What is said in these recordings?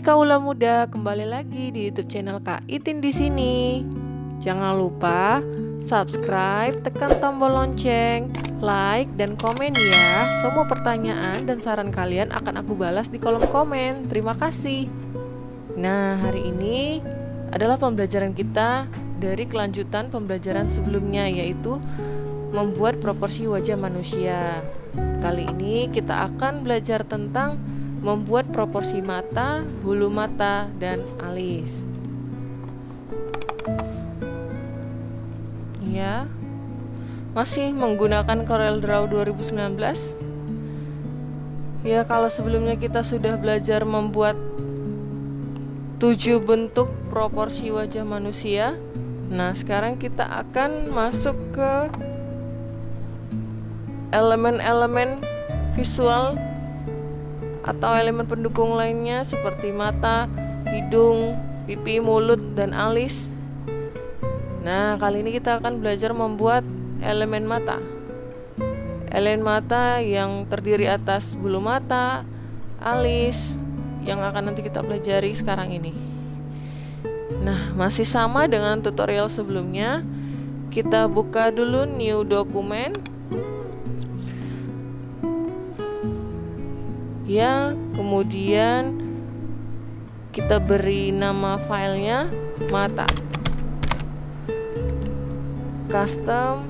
Kaula Muda, kembali lagi di YouTube channel Kak Itin di sini. Jangan lupa subscribe, tekan tombol lonceng, like dan komen ya. Semua pertanyaan dan saran kalian akan aku balas di kolom komen. Terima kasih. Nah, hari ini adalah pembelajaran kita dari kelanjutan pembelajaran sebelumnya, yaitu membuat proporsi wajah manusia. Kali ini kita akan belajar tentang membuat proporsi mata, bulu mata, dan alis. Ya, masih menggunakan CorelDRAW 2019. Ya, kalau sebelumnya kita sudah belajar membuat 7 bentuk proporsi wajah manusia. Nah, sekarang kita akan masuk ke elemen-elemen visual atau elemen pendukung lainnya seperti mata, hidung, pipi, mulut, dan alis. Nah, kali ini kita akan belajar membuat elemen mata. Elemen mata yang terdiri atas bulu mata, alis, yang akan nanti kita pelajari sekarang ini. Nah, masih sama dengan tutorial sebelumnya. Kita buka dulu new document. Ya, kemudian kita beri nama filenya mata. Custom.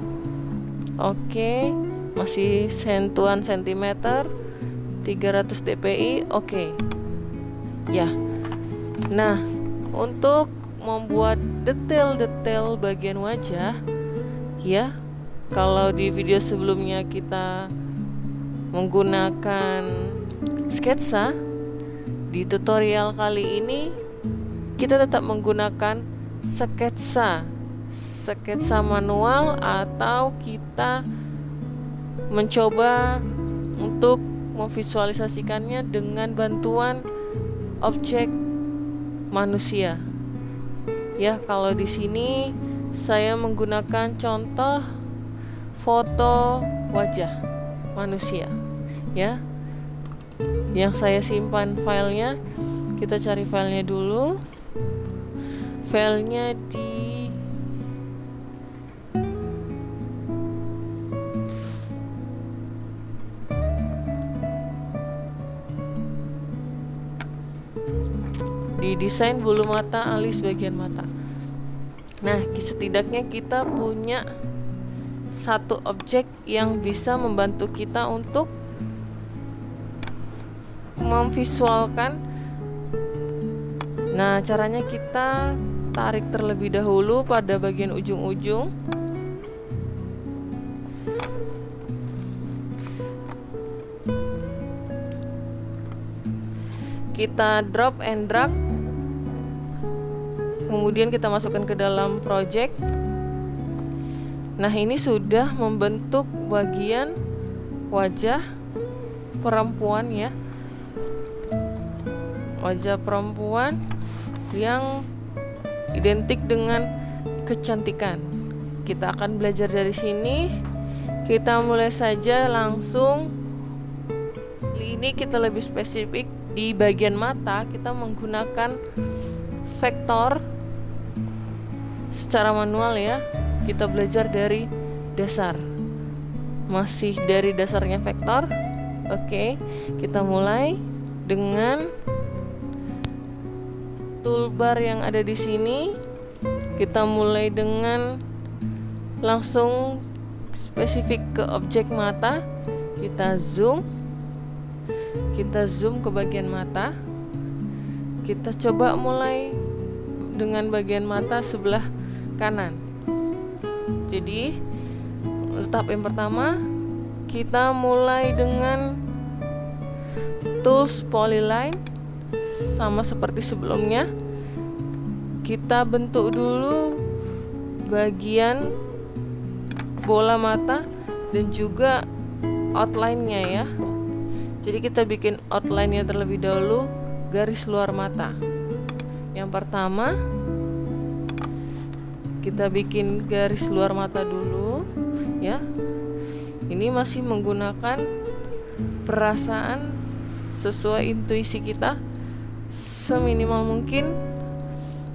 Oke. Masih sentuhan sentimeter 300 dpi. Oke. Ya. Nah, untuk membuat detail-detail bagian wajah, ya, kalau di video sebelumnya kita menggunakan sketsa, di tutorial kali ini kita tetap menggunakan sketsa manual, atau kita mencoba untuk memvisualisasikannya dengan bantuan objek manusia. Ya, kalau di sini saya menggunakan contoh foto wajah manusia, ya, yang saya simpan filenya. Kita cari filenya dulu. Filenya di desain bulu mata, alis, bagian mata. Nah, setidaknya kita punya satu objek yang bisa membantu kita untuk memvisualkan. Nah, caranya kita tarik terlebih dahulu pada bagian ujung-ujung. Kita drop and drag. Kemudian kita masukkan ke dalam project. Nah, ini sudah membentuk bagian wajah perempuan, ya. Wajah perempuan yang identik dengan kecantikan. Kita akan belajar dari sini. Kita mulai saja langsung. Ini kita lebih spesifik di bagian mata. Kita menggunakan vektor secara manual, ya. Kita belajar dari dasar. Masih dari dasarnya vektor. Oke, kita mulai dengan toolbar yang ada di sini. Kita mulai dengan langsung spesifik ke objek mata. Kita zoom ke bagian mata. Kita coba mulai dengan bagian mata sebelah kanan. Jadi, tahap yang pertama, kita mulai dengan tools polyline. Sama seperti sebelumnya, kita bentuk dulu bagian bola mata dan juga outline-nya, ya. Jadi kita bikin outline-nya terlebih dahulu, garis luar mata. Yang pertama, kita bikin garis luar mata dulu, ya. Ini masih menggunakan perasaan sesuai intuisi kita. seminimal mungkin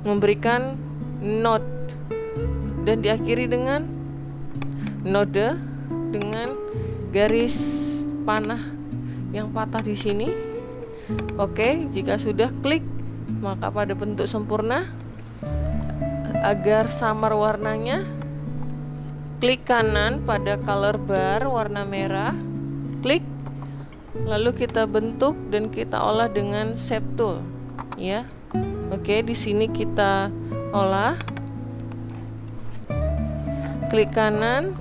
memberikan node dan diakhiri dengan node dengan garis panah yang patah di sini. Oke, jika sudah klik, maka pada bentuk sempurna agar samar warnanya, klik kanan pada color bar warna merah, klik, lalu kita bentuk dan kita olah dengan shape tool, ya. Oke, di sini kita olah, klik kanan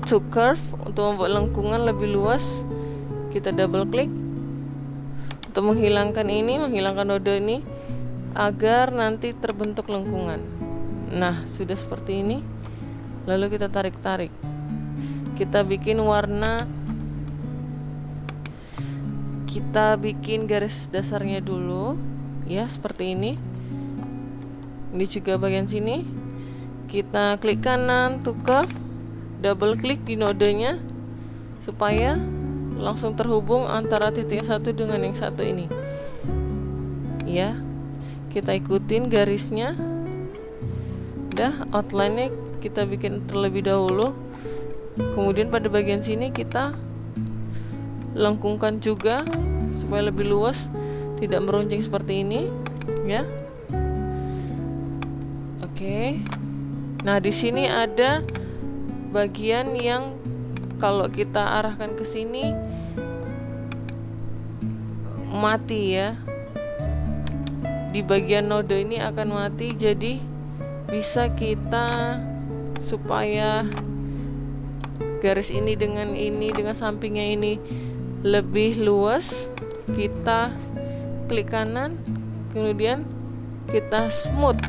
to curve untuk membuat lengkungan lebih luas, kita double klik untuk menghilangkan ini, menghilangkan node ini agar nanti terbentuk lengkungan. Nah, sudah seperti ini. Lalu kita tarik-tarik. Kita bikin warna, kita bikin garis dasarnya dulu, ya, seperti ini. Ini juga bagian sini. Kita klik kanan to curve, double klik di nodenya supaya langsung terhubung antara titik satu dengan yang satu ini, ya. Kita ikutin garisnya. Udah, outline-nya kita bikin terlebih dahulu. Kemudian pada bagian sini kita lengkungkan juga supaya lebih luas, tidak meruncing seperti ini, ya. Oke. Nah, di sini ada bagian yang kalau kita arahkan ke sini mati, ya. Di bagian node ini akan mati, jadi bisa kita supaya garis ini dengan sampingnya ini lebih luas, kita klik kanan, kemudian kita smooth,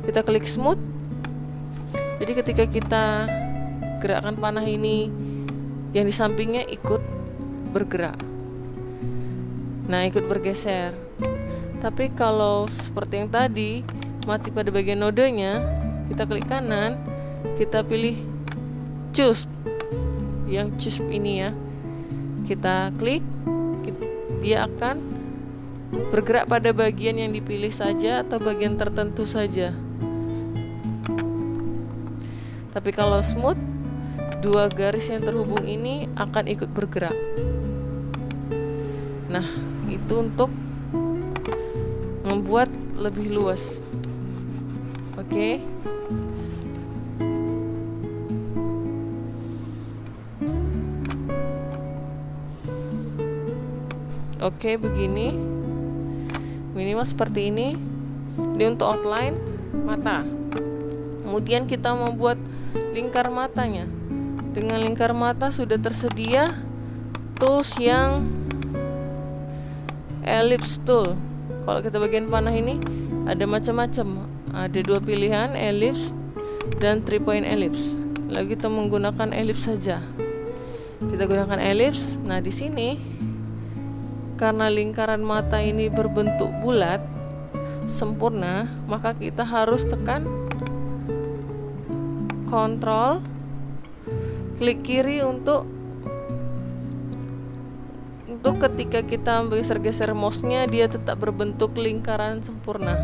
kita klik smooth. Jadi ketika kita gerakan panah ini, yang di sampingnya ikut bergerak, nah ikut bergeser. Tapi kalau seperti yang tadi mati pada bagian nodenya, kita klik kanan, kita pilih cusp, yang cusp ini, ya, kita klik, dia akan bergerak pada bagian yang dipilih saja atau bagian tertentu saja. Tapi kalau smooth, dua garis yang terhubung ini akan ikut bergerak. Nah, itu untuk membuat lebih luas. Oke. Oke, begini. Minimal seperti ini. Ini untuk outline mata. Kemudian kita membuat lingkar matanya. Dengan lingkar mata sudah tersedia tools yang ellipse tool. Kalau kita bagian panah ini ada macam-macam. Ada dua pilihan, ellipse dan 3 point ellipse. Lalu kita menggunakan ellipse saja. Kita gunakan ellipse. Nah, di sini karena lingkaran mata ini berbentuk bulat sempurna, maka kita harus tekan Ctrl, klik kiri untuk ketika kita geser-geser mouse-nya dia tetap berbentuk lingkaran sempurna.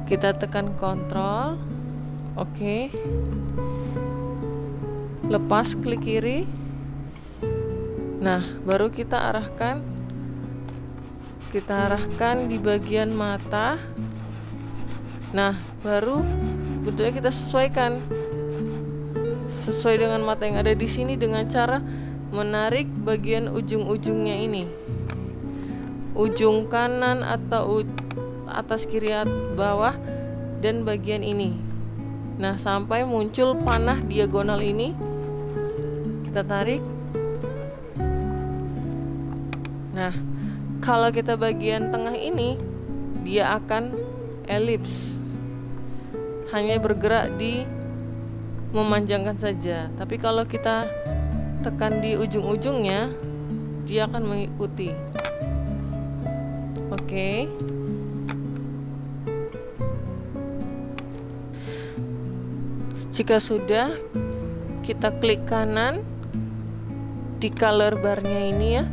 Kita tekan Ctrl, oke. Lepas klik kiri. Nah, baru kita arahkan di bagian mata. Nah, baru bentuknya kita sesuaikan sesuai dengan mata yang ada di sini dengan cara menarik bagian ujung-ujungnya ini, ujung kanan atau atas, kiri, bawah, dan bagian ini. Nah, sampai muncul panah diagonal ini, kita tarik. Nah, kalau kita bagian tengah ini, dia akan ellipse, hanya bergerak di memanjangkan saja. Tapi kalau kita tekan di ujung-ujungnya, dia akan mengikuti. Oke. Jika sudah, kita klik kanan di color barnya ini, ya.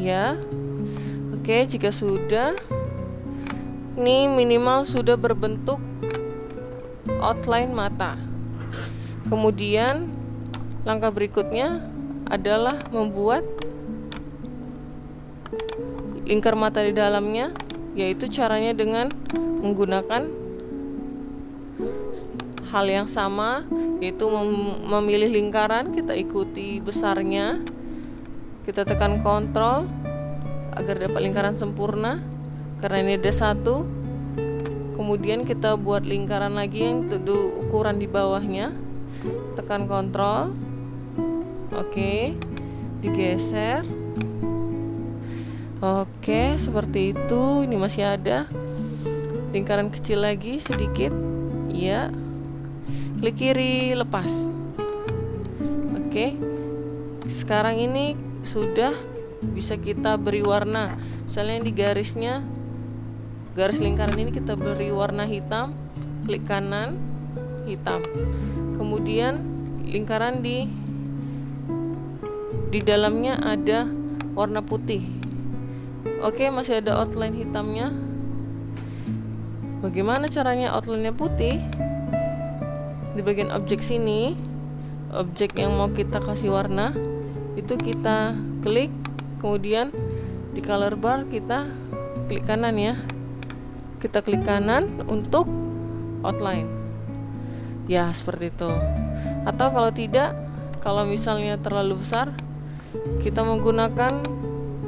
ya. Oke, jika sudah, ini minimal sudah berbentuk outline mata. Kemudian langkah berikutnya adalah membuat lingkar mata di dalamnya, yaitu caranya dengan menggunakan hal yang sama, yaitu memilih lingkaran, kita ikuti besarnya, kita tekan kontrol agar dapat lingkaran sempurna. Karena ini ada satu, kemudian kita buat lingkaran lagi yang untuk ukuran di bawahnya, tekan kontrol. Oke, digeser. Oke, seperti itu. Ini masih ada lingkaran kecil lagi sedikit, ya. Klik kiri, lepas. Oke, sekarang ini sudah bisa kita beri warna. Misalnya di garisnya, garis lingkaran ini kita beri warna hitam, klik kanan, hitam. Kemudian lingkaran di dalamnya ada warna putih. Oke, masih ada outline hitamnya. Bagaimana caranya outline-nya putih? Di bagian objek sini, objek yang mau kita kasih warna, itu kita klik, kemudian di color bar kita klik kanan ya. Kita klik kanan untuk outline. Ya, seperti itu. Atau kalau tidak, kalau misalnya terlalu besar, kita menggunakan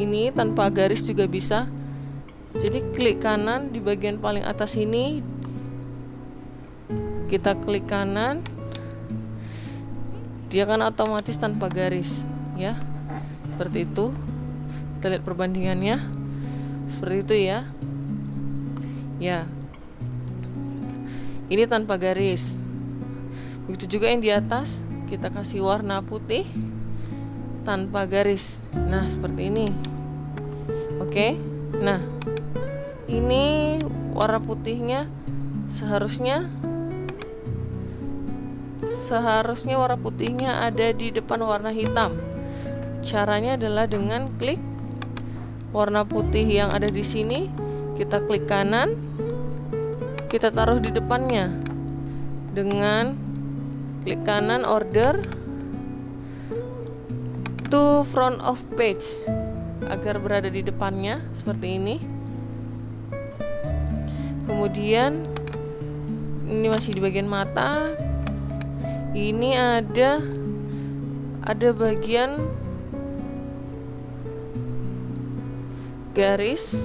ini tanpa garis juga bisa. Jadi klik kanan di bagian paling atas ini, kita klik kanan, dia akan otomatis tanpa garis ya. Seperti itu. Kita lihat perbandingannya. Seperti itu ya. Ya. Ini tanpa garis. Begitu juga yang di atas, kita kasih warna putih tanpa garis. Nah, seperti ini. Oke. Nah, ini warna putihnya seharusnya warna putihnya ada di depan warna hitam. Caranya adalah dengan klik warna putih yang ada di sini, kita klik kanan, kita taruh di depannya dengan klik kanan order to front of page agar berada di depannya seperti ini. Kemudian ini masih di bagian mata. Ini ada bagian garis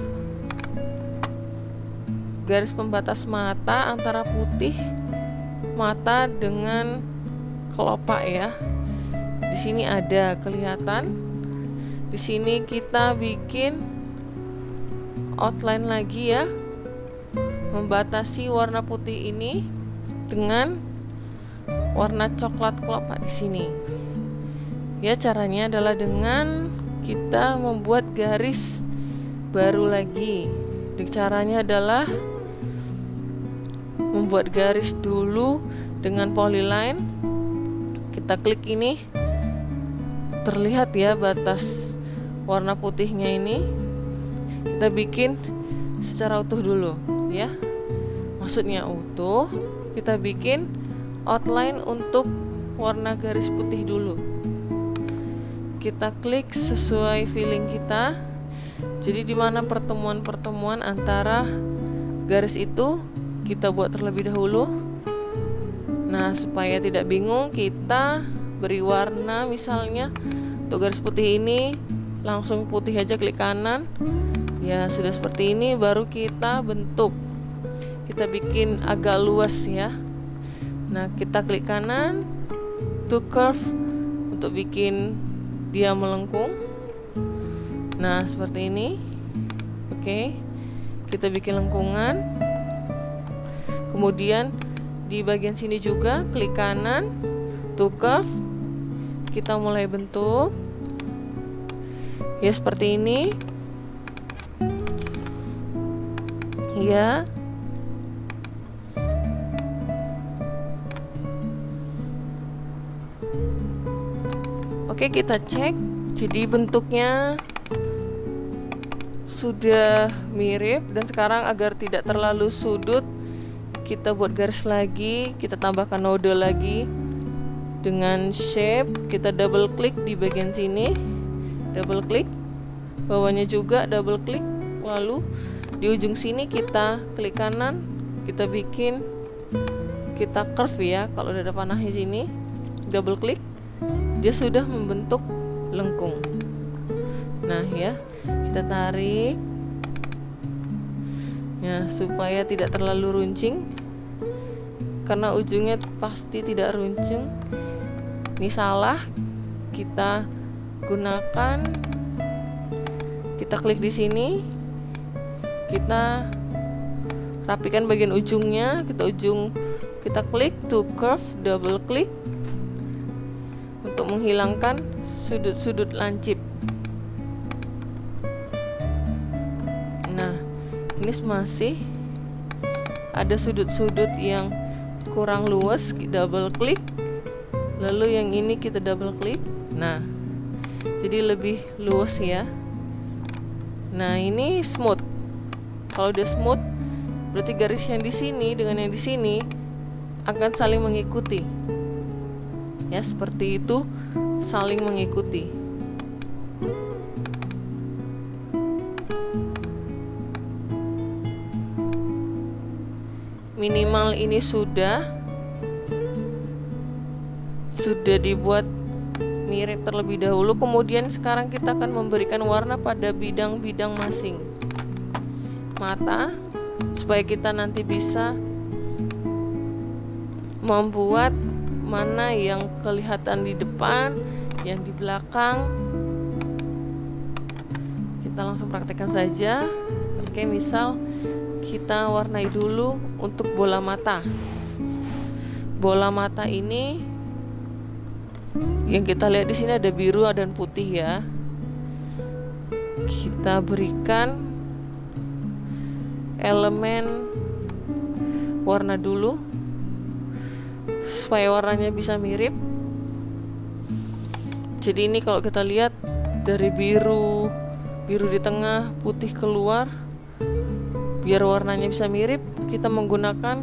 pembatas mata antara putih mata dengan kelopak ya. Di sini ada kelihatan. Di sini kita bikin outline lagi ya, membatasi warna putih ini dengan warna coklat kelopak di sini. Ya, caranya adalah dengan kita membuat garis baru lagi. Caranya adalah membuat garis dulu dengan polyline. Kita klik ini, terlihat ya batas warna putihnya ini. Kita bikin secara utuh dulu ya. Maksudnya utuh, kita bikin outline untuk warna garis putih dulu. Kita klik sesuai feeling kita. Jadi di mana pertemuan-pertemuan antara garis itu kita buat terlebih dahulu. Nah, supaya tidak bingung, kita beri warna. Misalnya untuk garis putih ini langsung putih aja, klik kanan. Ya, sudah seperti ini, baru kita bentuk. Kita bikin agak luas ya. Nah, kita klik kanan to curve untuk bikin dia melengkung. Nah, seperti ini. Oke. Kita bikin lengkungan. Kemudian di bagian sini juga klik kanan to curve. Kita mulai bentuk. Ya, seperti ini. Ya. Oke, kita cek. Jadi bentuknya sudah mirip, dan sekarang agar tidak terlalu sudut, kita buat garis lagi, kita tambahkan node lagi dengan shape. Kita double klik di bagian sini, double klik, bawahnya juga double klik, lalu di ujung sini kita klik kanan, kita curve ya. Kalau udah ada panahnya sini, double klik, dia sudah membentuk lengkung. Nah ya, kita tarik ya supaya tidak terlalu runcing, karena ujungnya pasti tidak runcing. Ini salah, kita gunakan, kita klik di sini, kita rapikan bagian ujungnya, kita klik to curve, double klik untuk menghilangkan sudut-sudut lancip. Nah, ini masih ada sudut-sudut yang kurang luas, double klik, lalu yang ini kita double klik. Nah, jadi lebih luas ya. Nah, ini smooth. Kalau udah smooth, berarti garis yang di sini dengan yang di sini akan saling mengikuti. Ya, seperti itu, saling mengikuti. Minimal ini sudah dibuat mirip terlebih dahulu. Kemudian sekarang kita akan memberikan warna pada bidang-bidang masing mata, supaya kita nanti bisa membuat mana yang kelihatan di depan, yang di belakang. Kita langsung praktekkan saja. Oke, misal kita warnai dulu untuk bola mata. Bola mata ini yang kita lihat di sini ada biru dan putih ya. Kita berikan elemen warna dulu supaya warnanya bisa mirip. Jadi ini kalau kita lihat dari biru di tengah, putih keluar. Biar warnanya bisa mirip, kita menggunakan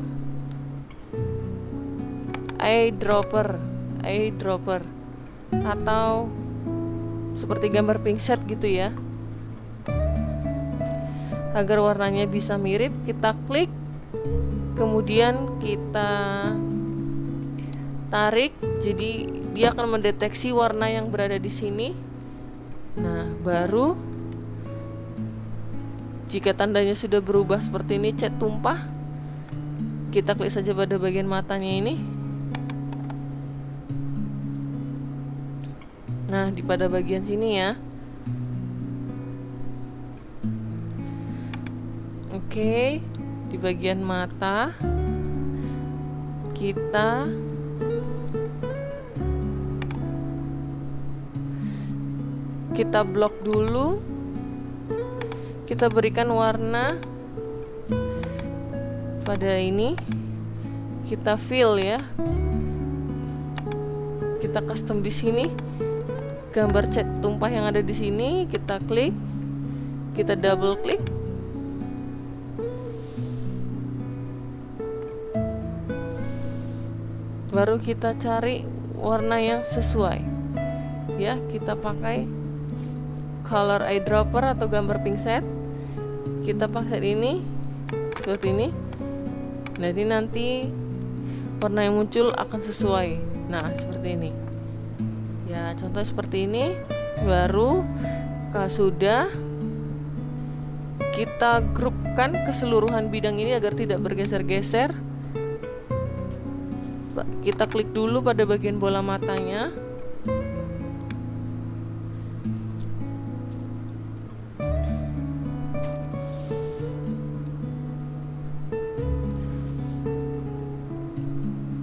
eyedropper atau seperti gambar pingset gitu ya. Agar warnanya bisa mirip, kita klik, kemudian kita tarik, jadi dia akan mendeteksi warna yang berada di sini. Nah, baru jika tandanya sudah berubah seperti ini, cat tumpah, kita klik saja pada bagian matanya ini. Nah, pada bagian sini ya. Oke, di bagian mata kita blok dulu. Kita berikan warna pada ini, kita fill ya. Kita custom di sini gambar cat tumpah yang ada di sini, kita klik, kita double klik. Baru kita cari warna yang sesuai. Ya, kita pakai color eyedropper atau gambar pingset. Kita pakai ini seperti ini. Nah, ini nanti warna yang muncul akan sesuai. Nah, seperti ini. Ya, contoh seperti ini. Baru kalau sudah, kita grupkan keseluruhan bidang ini agar tidak bergeser-geser. Kita klik dulu pada bagian bola matanya.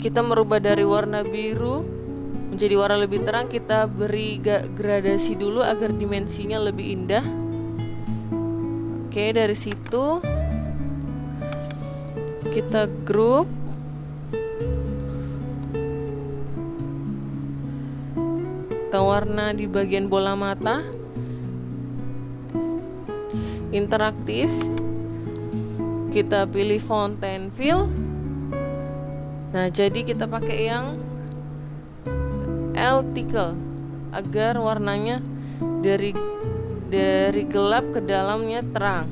Kita merubah dari warna biru menjadi warna lebih terang. Kita beri gradasi dulu agar dimensinya lebih indah. Oke, dari situ kita grup. Kita warna di bagian bola mata. interaktif, kita pilih fountain fill. Nah, jadi kita pakai yang L-ticle agar warnanya dari gelap ke dalamnya terang.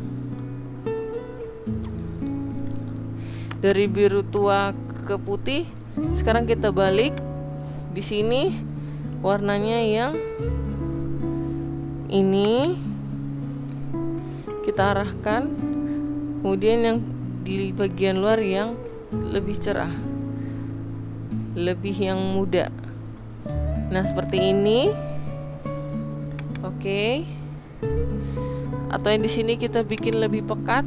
Dari biru tua ke putih. Sekarang kita balik. Di sini warnanya yang ini kita arahkan. Kemudian yang di bagian luar yang lebih cerah, lebih yang muda. Nah, seperti ini. Oke. Atau yang di sini kita bikin lebih pekat.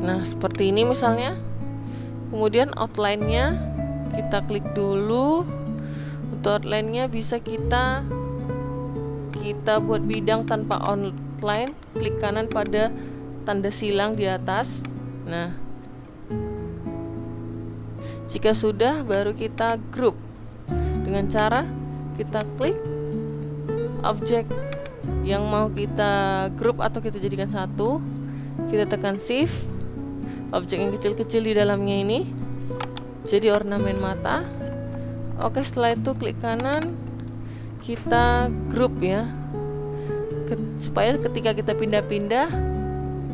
Nah, seperti ini misalnya. Kemudian outline-nya kita klik dulu. Untuk outline-nya bisa kita buat bidang tanpa outline. Klik kanan pada tanda silang di atas. Nah, jika sudah, baru kita group dengan cara kita klik objek yang mau kita group atau kita jadikan satu. Kita tekan shift. Objek yang kecil-kecil di dalamnya ini jadi ornamen mata. Oke, setelah itu klik kanan, kita group ya, supaya ketika kita pindah-pindah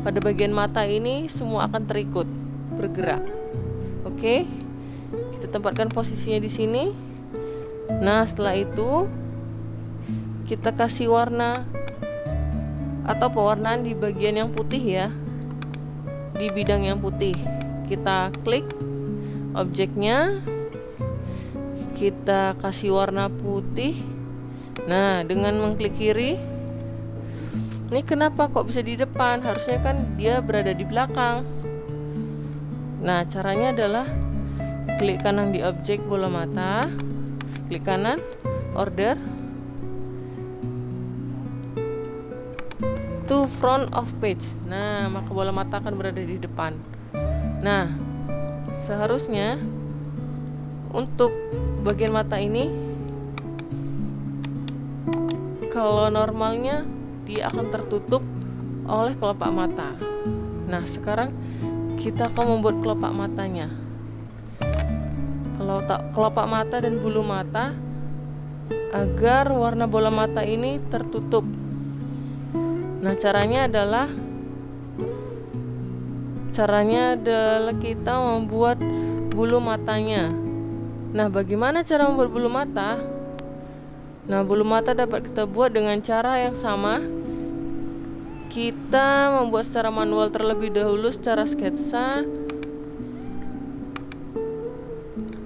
pada bagian mata ini semua akan terikut bergerak. Oke, kita tempatkan posisinya di sini. Nah, setelah itu kita kasih warna atau pewarnaan di bagian yang putih ya, di bidang yang putih. Kita klik objeknya, kita kasih warna putih. Nah, dengan mengklik kiri, ini kenapa kok bisa di depan? Harusnya kan dia berada di belakang. Nah, caranya adalah klik kanan di objek bola mata, klik kanan, order to front of page. Nah, maka bola mata akan berada di depan. Nah, seharusnya untuk bagian mata ini, kalau normalnya dia akan tertutup oleh kelopak mata. Nah, sekarang kita akan membuat kelopak matanya. Kelopak mata dan bulu mata agar warna bola mata ini tertutup. Nah, caranya adalah kita membuat bulu matanya. Nah, bagaimana cara membuat bulu mata? Nah, bulu mata dapat kita buat dengan cara yang sama. Kita membuat secara manual terlebih dahulu secara sketsa.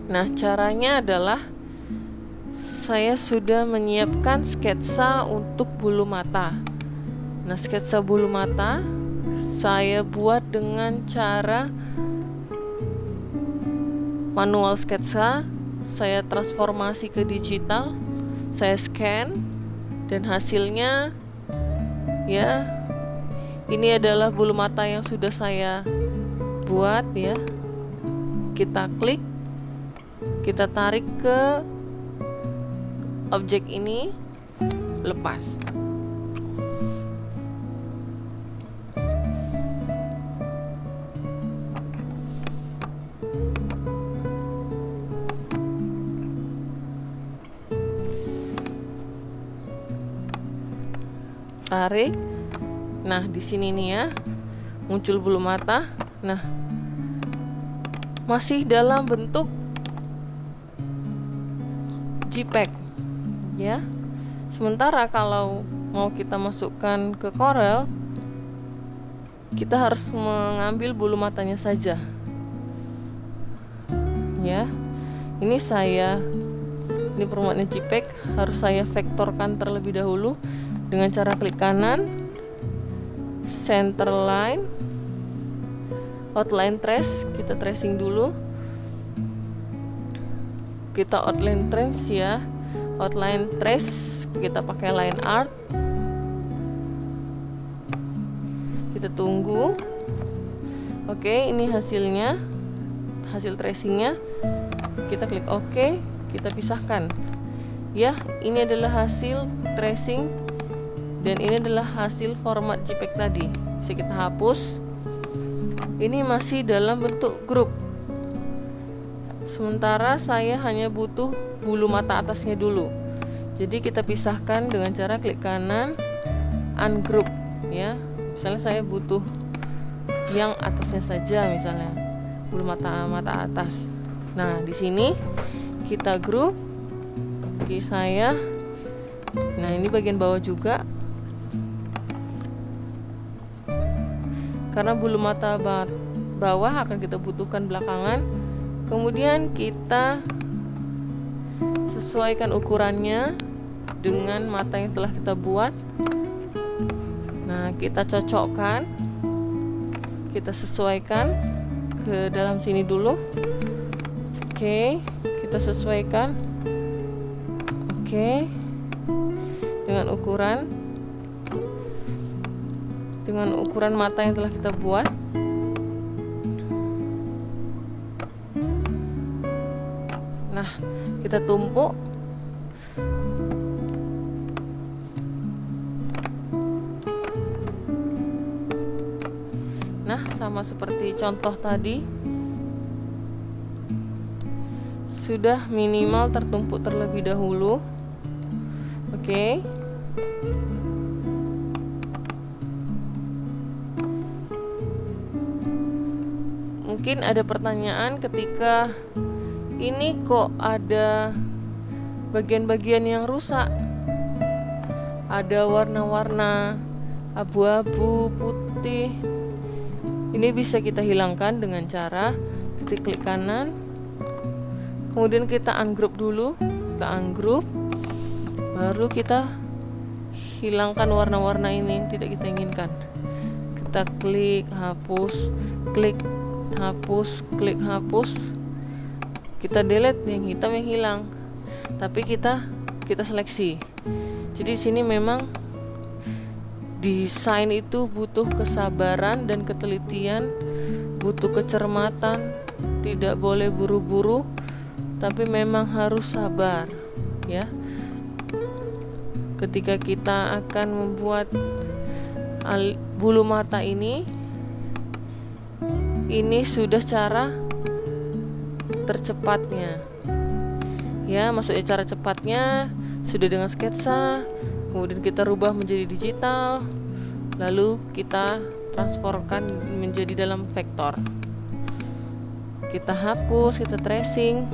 Nah, caranya adalah saya sudah menyiapkan sketsa untuk bulu mata. Nah, sketsa bulu mata saya buat dengan cara manual sketsa. Saya transformasi ke digital, saya scan, dan hasilnya ya, ini adalah bulu mata yang sudah saya buat ya. Kita klik, kita tarik ke objek ini, lepas. Tarik. Nah, di sini nih ya, muncul bulu mata. Nah, masih dalam bentuk JPEG ya. Sementara kalau mau kita masukkan ke Corel, kita harus mengambil bulu matanya saja ya. Ini formatnya JPEG, harus saya vektorkan terlebih dahulu dengan cara klik kanan, center line, outline trace, kita tracing dulu. Kita outline trace ya, outline trace, kita pakai line art. Kita tunggu. Oke, ini hasilnya, hasil tracingnya. Kita klik OK, kita pisahkan. Ya, ini adalah hasil tracing dan ini adalah hasil format JPEG tadi. Bisa kita hapus. Ini masih dalam bentuk grup. Sementara saya hanya butuh bulu mata atasnya dulu. Jadi kita pisahkan dengan cara klik kanan, ungroup ya. Misalnya saya butuh yang atasnya saja, misalnya bulu mata atas. Nah, di sini kita grup. Oke, saya. Nah, ini bagian bawah juga. Karena bulu mata bawah akan kita butuhkan belakangan. Kemudian kita sesuaikan ukurannya dengan mata yang telah kita buat. Nah, kita cocokkan, kita sesuaikan ke dalam sini dulu. Oke, kita sesuaikan. Oke, dengan ukuran mata yang telah kita buat. Nah, kita tumpuk. Nah, sama seperti contoh tadi, sudah minimal tertumpuk terlebih dahulu. Oke. Mungkin ada pertanyaan ketika ini kok ada bagian-bagian yang rusak, ada warna-warna abu-abu, putih. Ini bisa kita hilangkan dengan cara kita klik kanan, kemudian kita ungroup dulu, baru kita hilangkan warna-warna ini yang tidak kita inginkan. Kita klik hapus, klik hapus, klik hapus. Kita delete yang hitam yang hilang. Tapi kita seleksi. Jadi di sini memang desain itu butuh kesabaran dan ketelitian, butuh kecermatan, tidak boleh buru-buru, tapi memang harus sabar, ya. Ketika kita akan membuat bulu mata ini sudah cara tercepatnya. Ya, maksudnya cara cepatnya sudah dengan sketsa, kemudian kita rubah menjadi digital, lalu kita transformkan menjadi dalam vektor. Kita hapus, kita tracing.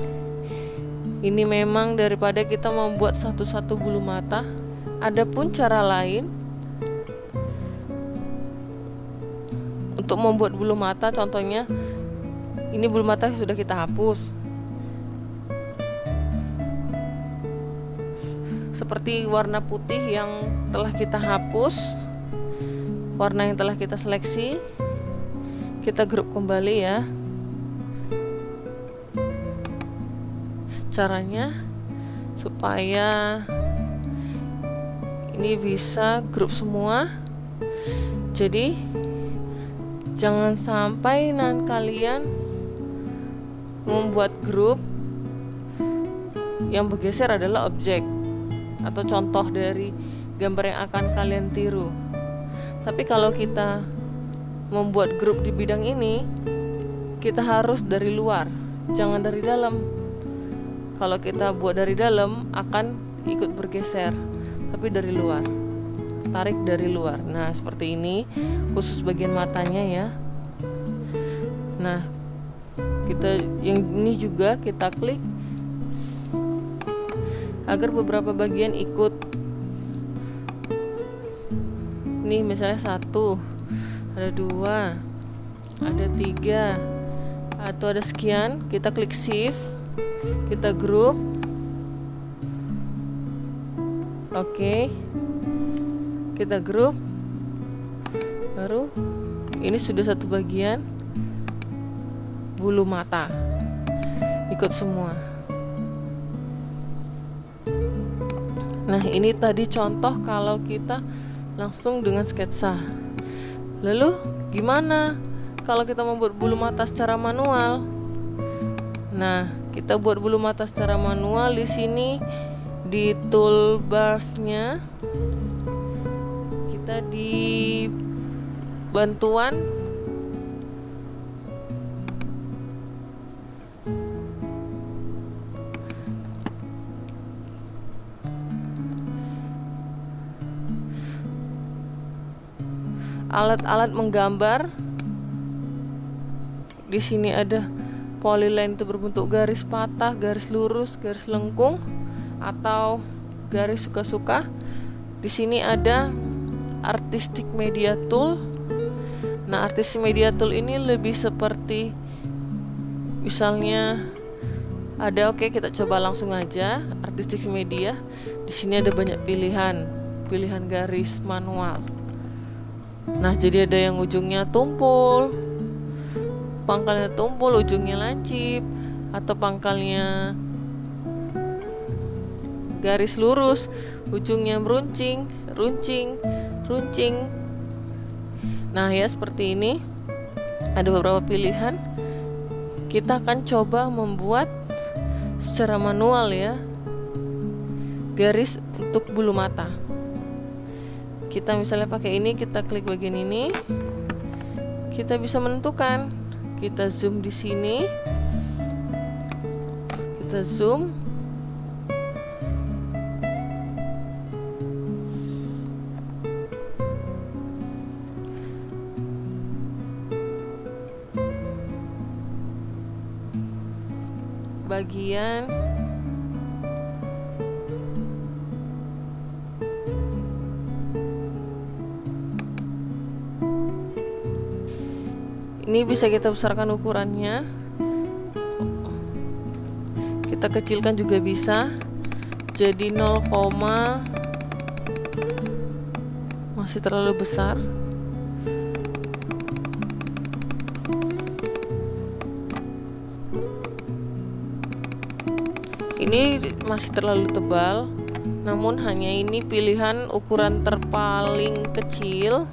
Ini memang daripada kita membuat satu-satu bulu mata. Adapun cara lain untuk membuat bulu mata, contohnya ini bulu mata sudah kita hapus. Seperti warna putih yang telah kita hapus, warna yang telah kita seleksi, kita grup kembali ya. Caranya supaya ini bisa grup semua. Jadi jangan sampai kalian membuat grup yang bergeser adalah objek atau contoh dari gambar yang akan kalian tiru. Tapi kalau kita membuat grup di bidang ini, kita harus dari luar, jangan dari dalam. Kalau kita buat dari dalam akan ikut bergeser, tapi dari luar, tarik dari luar. Nah, seperti ini khusus bagian matanya ya. Nah, kita yang ini juga kita klik agar beberapa bagian ikut. Nih misalnya 1, ada 2, ada 3, atau ada sekian. Kita klik shift, kita grup. Oke, kita grup. Baru ini sudah satu bagian bulu mata, ikut semua. Nah, ini tadi contoh kalau kita langsung dengan sketsa. Lalu gimana kalau kita membuat bulu mata secara manual? Nah, kita buat bulu mata secara manual di sini Di toolbarsnya kita di bantuan alat-alat menggambar. Di sini ada polyline itu berbentuk garis patah, garis lurus, garis lengkung, atau garis suka-suka. Di sini ada artistic media tool. Nah, artistic media tool ini lebih seperti misalnya ada, oke, kita coba langsung aja artistic media. Di sini ada banyak pilihan garis manual. Nah, jadi ada yang ujungnya tumpul, pangkalnya tumpul, ujungnya lancip, atau pangkalnya garis lurus, ujungnya runcing. Nah, ya seperti ini. Ada beberapa pilihan. Kita akan coba membuat secara manual ya, garis untuk bulu mata. Kita misalnya pakai ini, kita klik bagian ini, kita bisa menentukan. Kita zoom di sini, kita zoom, bagian ini bisa kita besarkan ukurannya, kita kecilkan juga bisa, jadi 0, masih terlalu besar. Ini masih terlalu tebal, namun hanya ini pilihan ukuran terpaling kecil.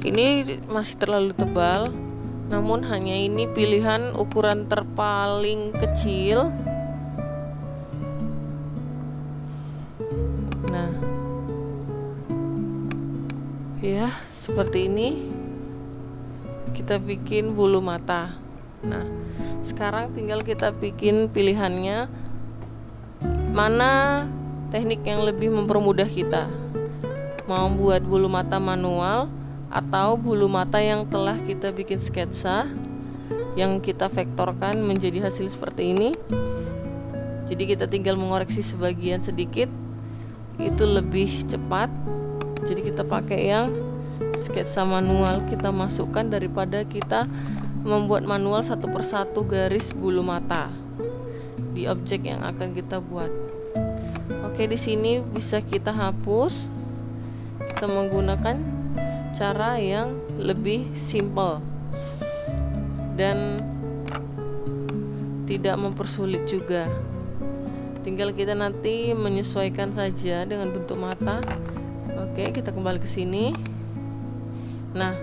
Ini masih terlalu tebal, namun hanya ini pilihan ukuran terpaling kecil. Nah, ya seperti ini kita bikin bulu mata. Nah, sekarang tinggal kita bikin pilihannya, mana teknik yang lebih mempermudah kita, mau buat bulu mata manual atau bulu mata yang telah kita bikin sketsa, yang kita vektorkan menjadi hasil seperti ini. Jadi kita tinggal mengoreksi sebagian sedikit, itu lebih cepat. Jadi kita pakai yang sketsa manual, kita masukkan daripada kita membuat manual satu persatu garis bulu mata di objek yang akan kita buat. Oke, di sini bisa kita hapus. Kita menggunakan cara yang lebih simple dan tidak mempersulit juga. Tinggal kita nanti menyesuaikan saja dengan bentuk mata. Oke, kita kembali ke sini. Nah,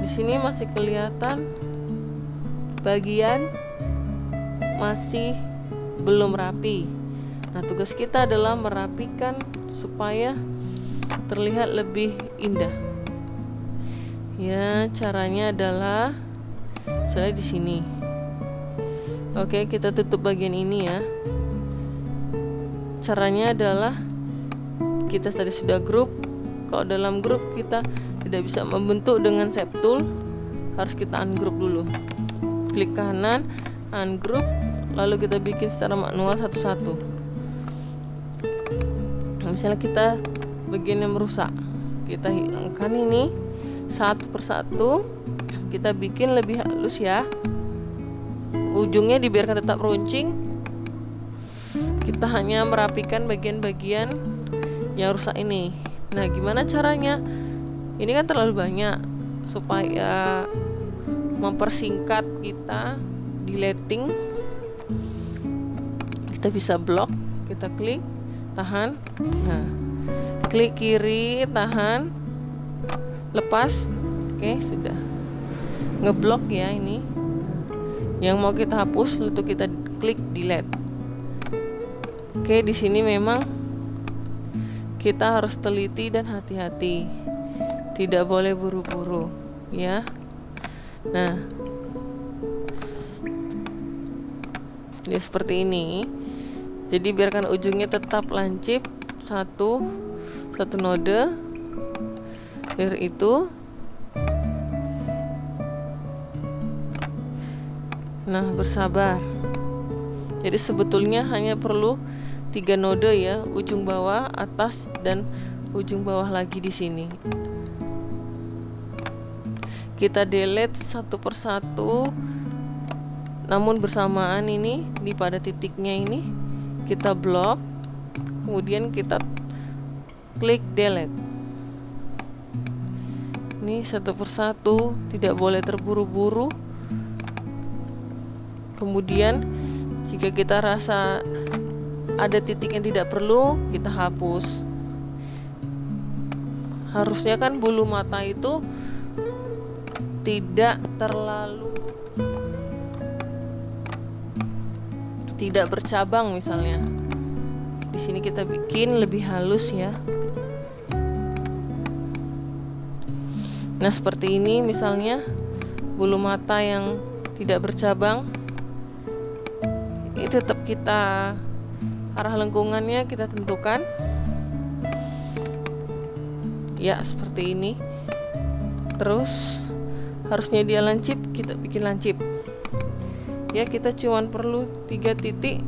di sini masih kelihatan bagian masih belum rapi. Nah, tugas kita adalah merapikan supaya terlihat lebih indah. Ya, caranya adalah misalnya di sini. Oke, kita tutup bagian ini ya. Caranya adalah kita tadi sudah grup. Kalau dalam grup kita tidak bisa membentuk dengan shape tool, harus kita ungroup dulu. Klik kanan, ungroup, lalu kita bikin secara manual satu-satu. misalnya kita bagian yang merusak, kita hilangkan ini satu persatu, kita bikin lebih halus ya. Ujungnya dibiarkan tetap runcing. Kita hanya merapikan bagian-bagian yang rusak ini. Nah, gimana caranya? Ini kan terlalu banyak. Supaya mempersingkat kita deleting, kita bisa blok, kita klik, tahan. Nah, klik kiri, tahan, lepas. Oke, sudah ngeblok ya ini. Yang mau kita hapus, lalu kita klik delete. Oke, di sini memang kita harus teliti dan hati-hati. Tidak boleh buru-buru, ya. Nah, ya seperti ini. Jadi biarkan ujungnya tetap lancip, satu node. Dari itu. Nah, bersabar. Jadi sebetulnya hanya perlu 3 node ya, ujung bawah, atas, dan ujung bawah lagi di sini. Kita delete satu persatu, namun bersamaan ini pada titiknya ini kita blok, kemudian kita klik delete. Ini satu persatu, tidak boleh terburu-buru. Kemudian jika kita rasa ada titik yang tidak perlu, kita hapus. Harusnya kan bulu mata itu tidak bercabang misalnya. Di sini kita bikin lebih halus ya. Nah, seperti ini misalnya bulu mata yang tidak bercabang. Ini tetap kita arah lengkungannya kita tentukan. Ya, seperti ini. Terus harusnya dia lancip, kita bikin lancip. Ya, kita cuman perlu 3 titik,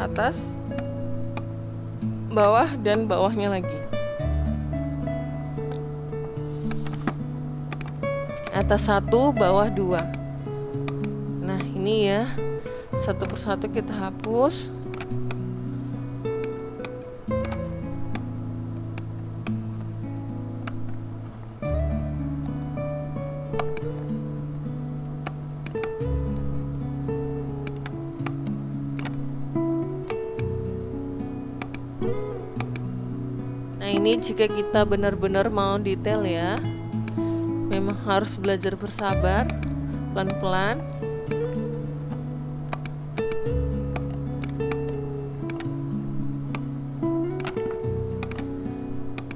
atas, bawah, dan bawahnya lagi. Atas 1, bawah 2. Nah, ini ya, satu persatu kita hapus. Nah, ini jika kita benar-benar mau detail ya, memang harus belajar bersabar, pelan-pelan.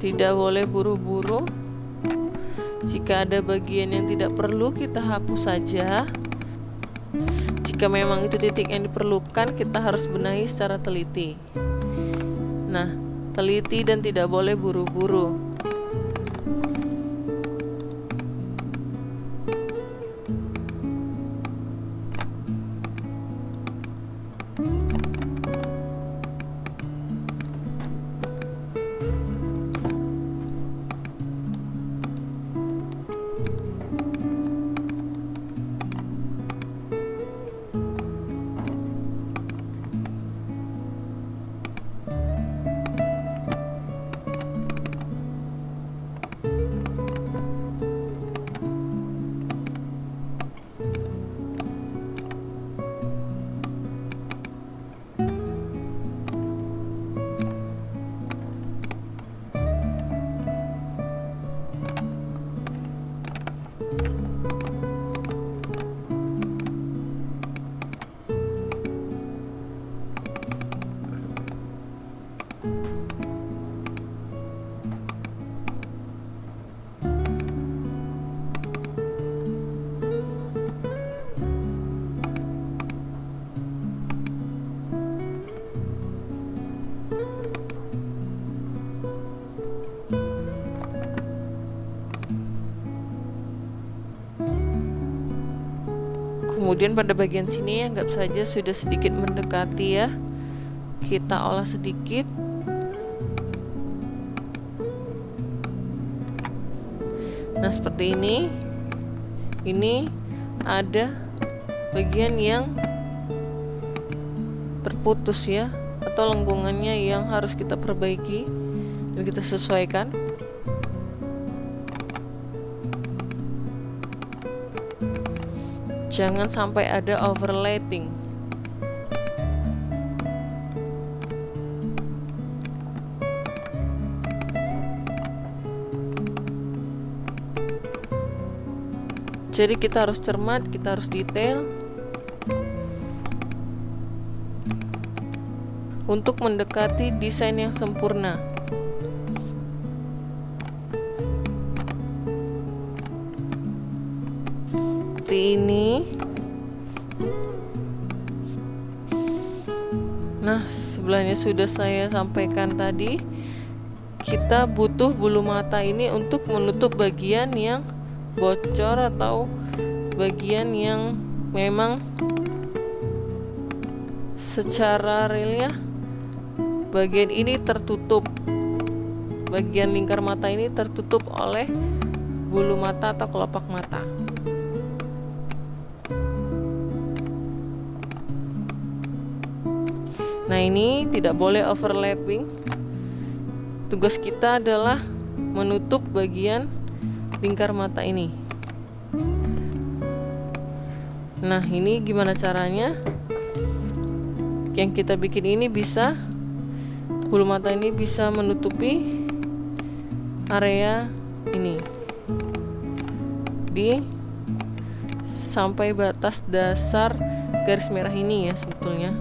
Tidak boleh buru-buru. Jika ada bagian yang tidak perlu, kita hapus saja. Jika memang itu titik yang diperlukan, kita harus benahi secara teliti. Nah, teliti dan tidak boleh buru-buru. Kemudian pada bagian sini anggap saja sudah sedikit mendekati ya. Kita olah sedikit Nah, seperti ini. Ini ada bagian yang terputus ya, atau lengkungannya yang harus kita perbaiki dan kita sesuaikan. Jangan sampai ada overlapping. Jadi kita harus cermat, kita harus detail untuk mendekati desain yang sempurna. Seperti ini. Nah, sebelahnya sudah saya sampaikan tadi. Kita butuh bulu mata ini untuk menutup bagian yang bocor atau bagian yang memang secara real ya, bagian ini tertutup, bagian lingkar mata ini tertutup oleh bulu mata atau kelopak mata. Nah, ini tidak boleh overlapping. Tugas kita adalah menutup bagian lingkar mata ini. Nah, ini gimana caranya? Yang kita bikin ini bisa, bulu mata ini bisa menutupi area ini di sampai batas dasar garis merah ini ya sebetulnya.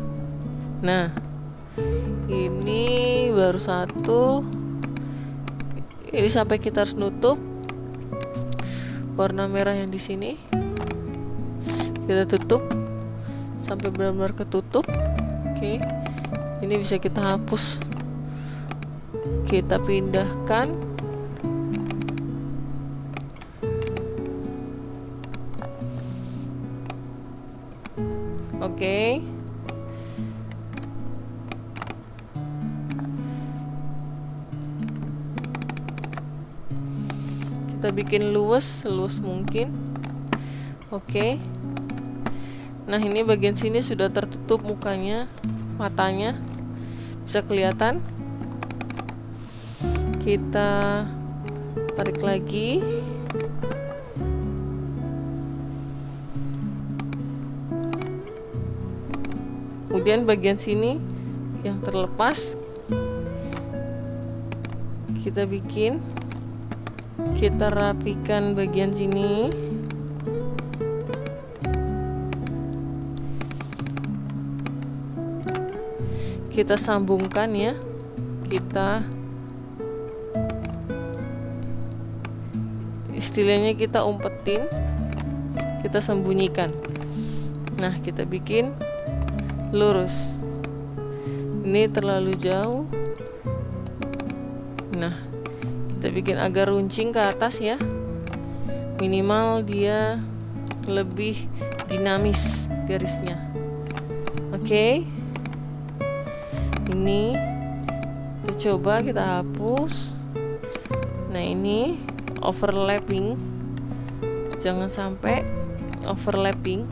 Nah, ini baru satu. Ini sampai kita harus nutup warna merah yang di sini. Kita tutup sampai benar-benar ketutup. Oke. Ini bisa kita hapus. Kita pindahkan. Oke. Kita bikin luwes mungkin. Oke. Nah, ini bagian sini sudah tertutup mukanya, matanya bisa kelihatan. Kita tarik lagi. Kemudian bagian sini yang terlepas kita bikin. Kita rapikan bagian sini. Kita sambungkan ya. Istilahnya kita umpetin, kita sembunyikan. Nah, kita bikin lurus. Ini terlalu jauh. Nah, kita bikin agak runcing ke atas ya, minimal dia lebih dinamis garisnya. Oke. Ini kita coba, kita hapus. Nah, ini overlapping, jangan sampai overlapping.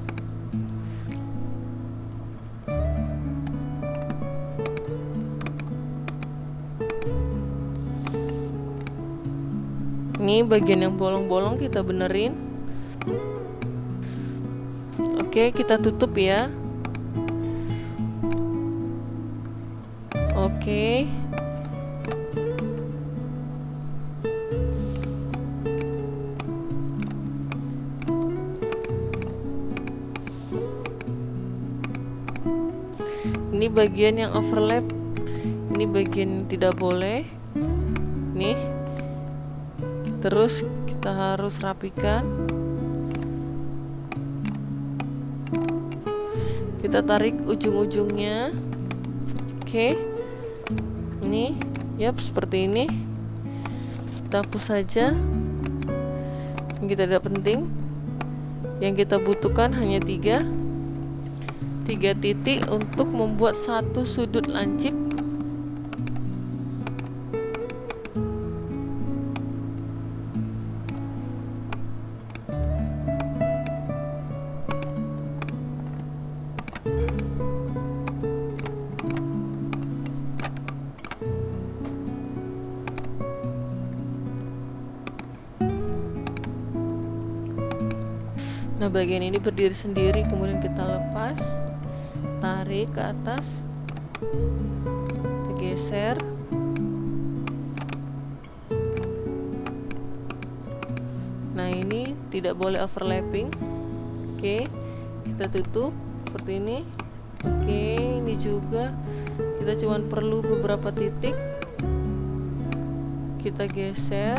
Ini bagian yang bolong-bolong kita benerin. Oke, kita tutup ya. Oke. Ini bagian yang overlap. Ini bagian yang tidak boleh. Nih. Terus kita harus rapikan. Kita tarik ujung-ujungnya. Oke. Ini, yap, seperti ini. Kita hapus saja. Yang kita tidak penting. Yang kita butuhkan hanya 3 titik untuk membuat satu sudut lancip. Nah, bagian ini berdiri sendiri, kemudian kita lepas, tarik ke atas, kita geser. Nah, ini tidak boleh overlapping. Oke, kita tutup seperti ini. Oke, ini juga kita cuma perlu beberapa titik, kita geser.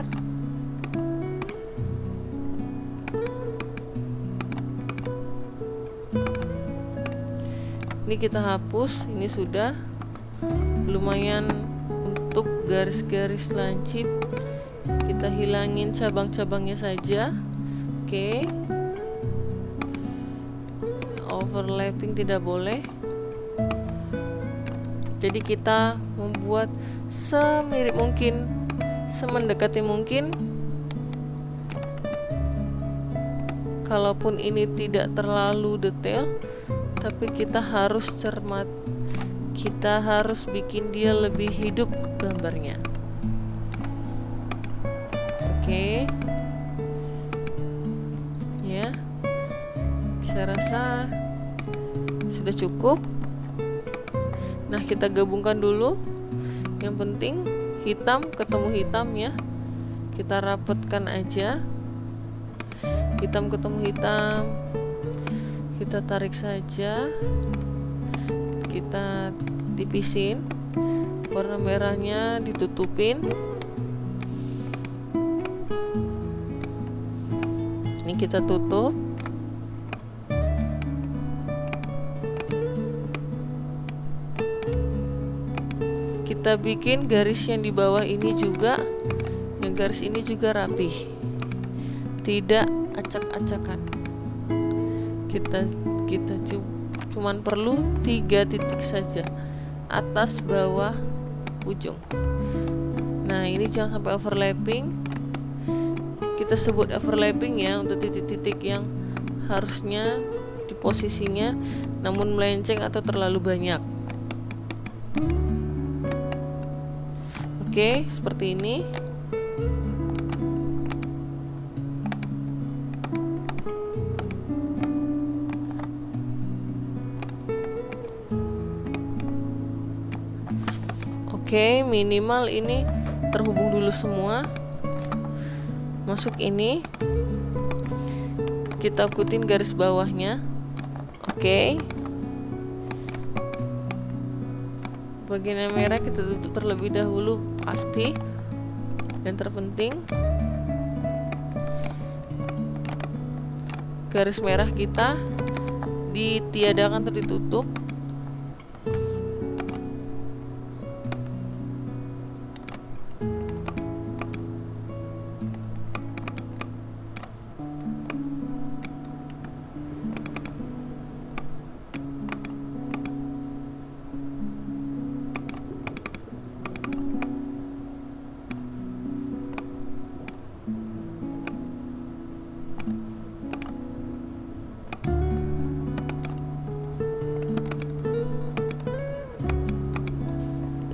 Ini kita hapus, ini sudah lumayan untuk garis-garis lancip. Kita hilangin cabang-cabangnya saja. Oke. Overlapping tidak boleh. Jadi kita membuat semirip mungkin, semendekati mungkin. Kalaupun ini tidak terlalu detail, tapi kita harus cermat. Kita harus bikin dia lebih hidup gambarnya. Oke. Ya. Saya rasa sudah cukup. Nah, kita gabungkan dulu. Yang penting hitam ketemu hitam ya. Kita rapatkan aja. Hitam ketemu hitam. Kita tarik saja. Kita tipisin. Warna merahnya ditutupin. Ini kita tutup. Kita bikin garis yang di bawah ini juga, yang garis ini juga rapih, tidak acak-acakan. Kita cuman perlu 3 titik saja, atas, bawah, ujung. Nah, ini jangan sampai overlapping. Kita sebut overlapping ya untuk titik-titik yang harusnya di posisinya namun melenceng atau terlalu banyak. Oke, seperti ini. Oke, minimal ini terhubung dulu semua. Masuk ini. Kita ikutin garis bawahnya. Oke. Bagian yang merah kita tutup terlebih dahulu pasti. Yang terpenting garis merah kita ditiadakan atau ditutup.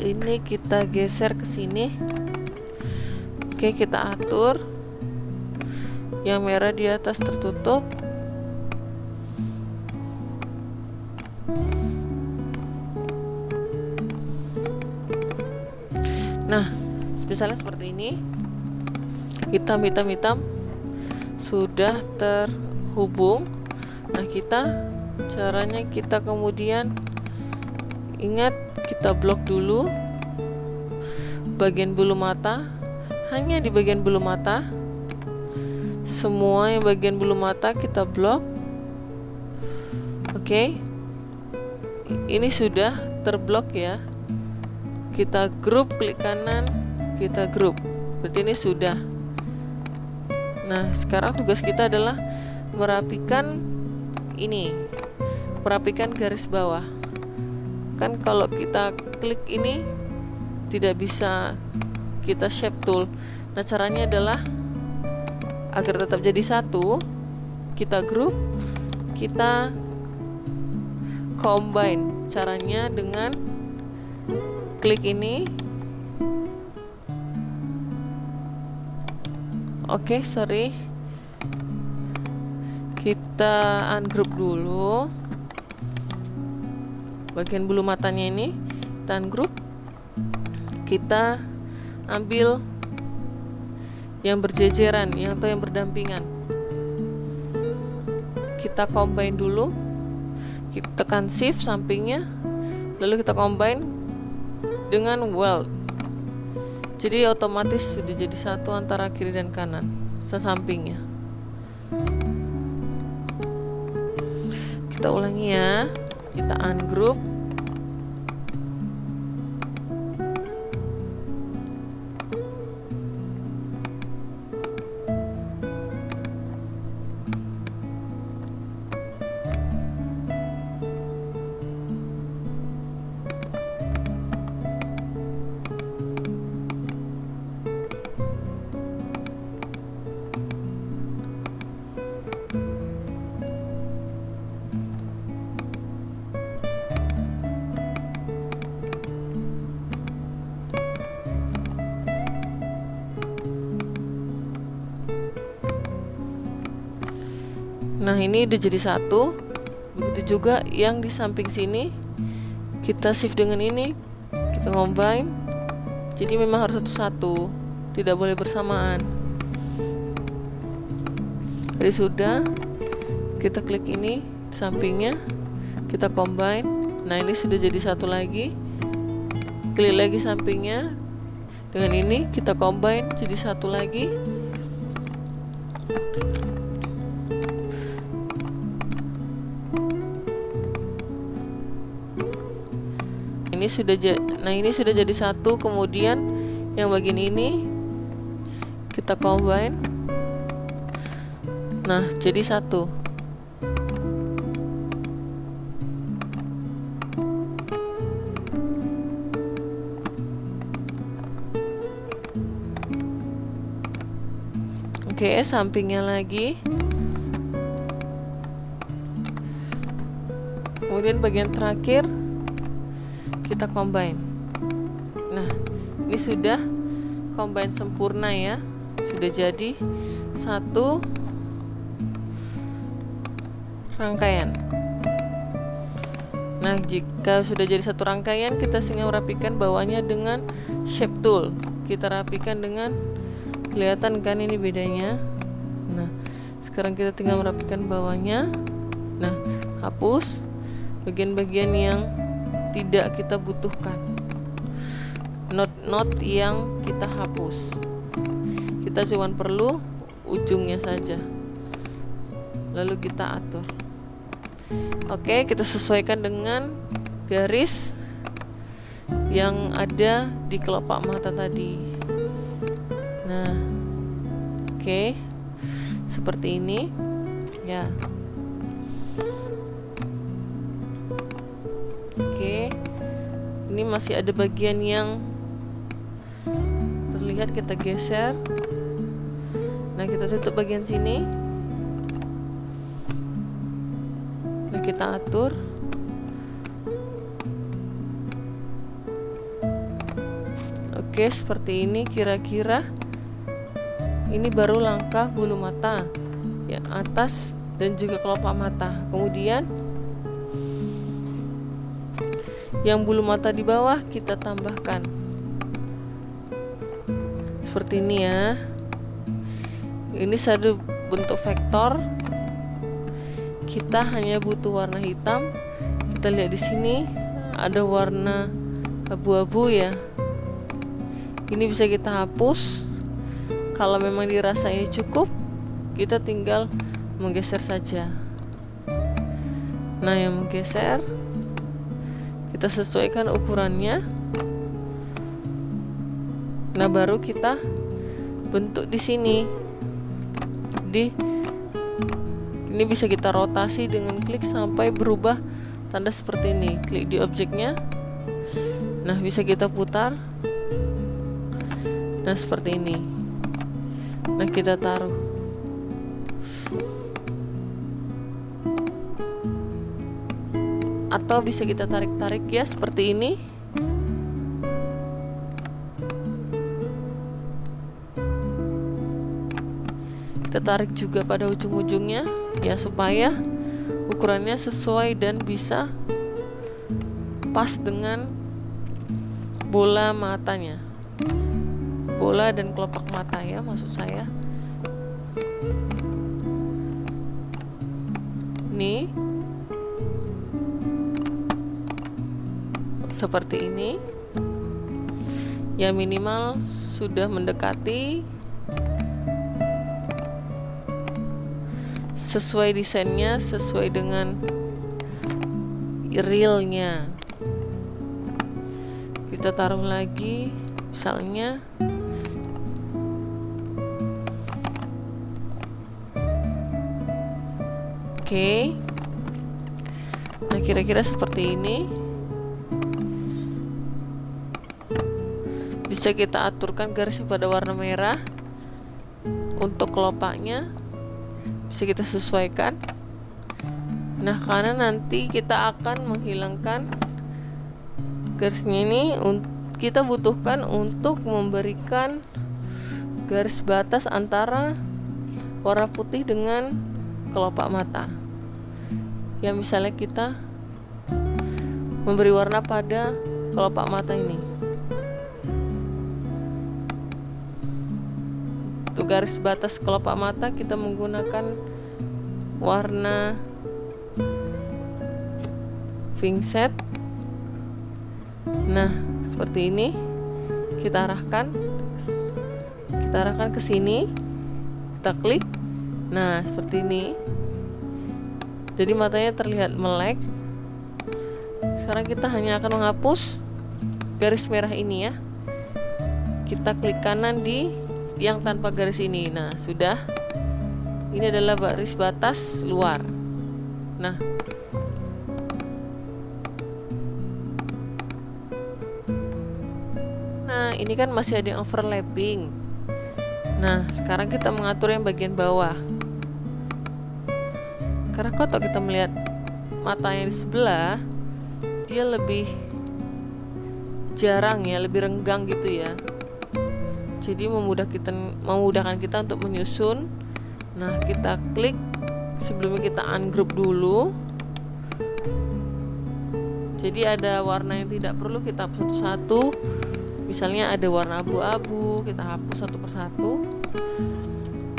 Ini kita geser ke sini. Oke, kita atur. Yang merah di atas tertutup. Nah, misalnya seperti ini. Hitam sudah terhubung. Nah, caranya kita kemudian ingat, kita blok dulu bagian bulu mata, hanya di bagian bulu mata. Semua yang bagian bulu mata kita blok. Oke. Ini sudah terblok ya. Kita grup, klik kanan, kita grup. Berarti ini sudah. Nah, sekarang tugas kita adalah merapikan ini. Merapikan garis bawah. Kan kalau kita klik ini tidak bisa kita shape tool. Nah, caranya adalah agar tetap jadi satu, kita group, kita combine. Caranya dengan klik ini. Oke, sorry. Kita kita ungroup dulu bagian bulu matanya ini, kita ungroup, kita ambil yang berjejeran atau yang berdampingan, kita combine dulu, kita tekan shift sampingnya, lalu kita combine dengan weld, jadi otomatis sudah jadi satu antara kiri dan kanan sesampingnya. Kita ulangi ya, kita ungroup, nah ini udah jadi satu. Begitu juga yang di samping sini, kita shift dengan ini, kita combine, jadi memang harus satu-satu, tidak boleh bersamaan. Jadi sudah, kita klik ini di sampingnya, kita combine, nah ini sudah jadi satu lagi, klik lagi sampingnya, dengan ini kita combine jadi satu lagi. Ini sudah jadi satu. Kemudian yang bagian ini kita combine, nah jadi satu. Oke, sampingnya lagi, kemudian bagian terakhir kita combine. Nah, ini sudah combine sempurna ya, sudah jadi satu rangkaian. Nah, jika sudah jadi satu rangkaian, kita tinggal rapikan bawahnya dengan shape tool. Kita rapikan dengan, kelihatan kan ini bedanya. Nah, sekarang kita tinggal merapikan bawahnya. Nah, hapus bagian-bagian yang tidak kita butuhkan, not yang kita hapus, kita cuma perlu ujungnya saja, lalu kita atur. Oke, kita sesuaikan dengan garis yang ada di kelopak mata tadi. Nah, oke, seperti ini ya. Oke, ini masih ada bagian yang terlihat, kita geser. Nah, kita tutup bagian sini. Nah, kita atur. Oke, seperti ini kira-kira. Ini baru langkah bulu mata ya, atas dan juga kelopak mata. Kemudian yang bulu mata di bawah kita tambahkan seperti ini ya. Ini satu bentuk vektor. Kita hanya butuh warna hitam. Kita lihat di sini ada warna abu-abu ya. Ini bisa kita hapus. Kalau memang dirasa ini cukup, kita tinggal menggeser saja. Nah, yang menggeser kita sesuaikan ukurannya. Nah, baru kita bentuk di sini. Ini bisa kita rotasi dengan klik sampai berubah tanda seperti ini. Klik di objeknya. Nah, bisa kita putar. Nah, seperti ini. Nah, kita taruh. Atau bisa kita tarik-tarik ya, seperti ini. Kita Kita tarik juga pada ujung-ujungnya ya, supaya ukurannya sesuai dan bisa pas dengan bola matanya, bola dan kelopak mata ya maksud saya. Nih seperti ini ya, minimal sudah mendekati sesuai desainnya, sesuai dengan realnya. Kita taruh lagi misalnya oke. Nah kira-kira seperti ini. Bisa kita aturkan garisnya pada warna merah. Untuk kelopaknya bisa kita sesuaikan. Nah karena nanti kita akan menghilangkan garisnya ini, kita butuhkan untuk memberikan garis batas antara warna putih dengan kelopak mata. Ya misalnya kita memberi warna pada kelopak mata ini. Untuk garis batas kelopak mata kita menggunakan warna Vincent. Nah seperti ini. Kita arahkan ke sini, kita klik. Nah seperti ini. Jadi matanya terlihat melek. Sekarang kita hanya akan menghapus garis merah ini ya. Kita klik kanan di yang tanpa garis ini. Nah sudah. Ini adalah garis batas luar. Nah ini kan masih ada yang overlapping. Nah sekarang kita mengatur yang bagian bawah. Karena kalau kita melihat mata yang di sebelah, dia lebih jarang ya, lebih renggang gitu ya. Jadi memudahkan kita untuk menyusun. Nah kita klik, sebelumnya kita ungroup dulu. Jadi ada warna yang tidak perlu kita hapus satu-satu. Misalnya ada warna abu-abu, kita hapus satu persatu.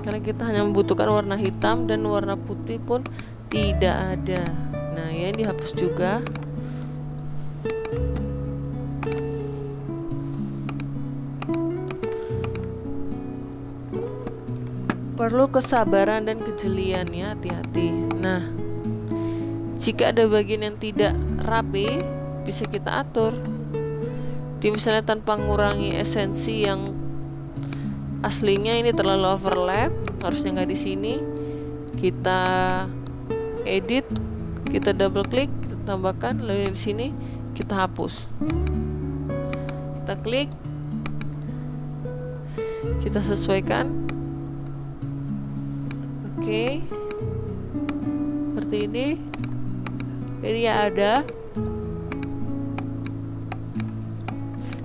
Karena kita hanya membutuhkan warna hitam dan warna putih pun tidak ada. Nah ya dihapus juga. Perlu kesabaran dan kejelian ya, hati-hati. Nah jika ada bagian yang tidak rapi, bisa kita atur. Di misalnya tanpa mengurangi esensi yang aslinya, ini terlalu overlap, harusnya nggak di sini. Kita edit, kita double klik, kita tambahkan, lalu di sini kita hapus. Kita klik, kita sesuaikan. Oke, seperti ini. Jadi ya ada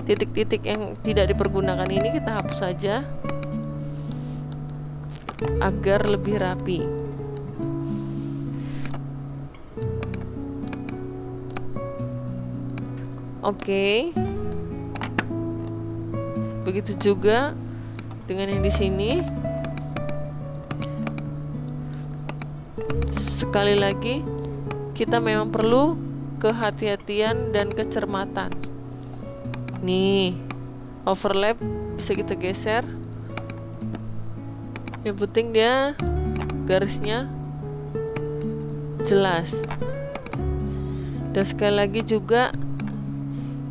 titik-titik yang tidak dipergunakan ini, kita hapus saja agar lebih rapi. Oke. Begitu juga dengan yang di sini. Sekali lagi, kita memang perlu kehati-hatian dan kecermatan. Nih, overlap bisa kita geser. Yang penting dia garisnya jelas. Dan sekali lagi juga,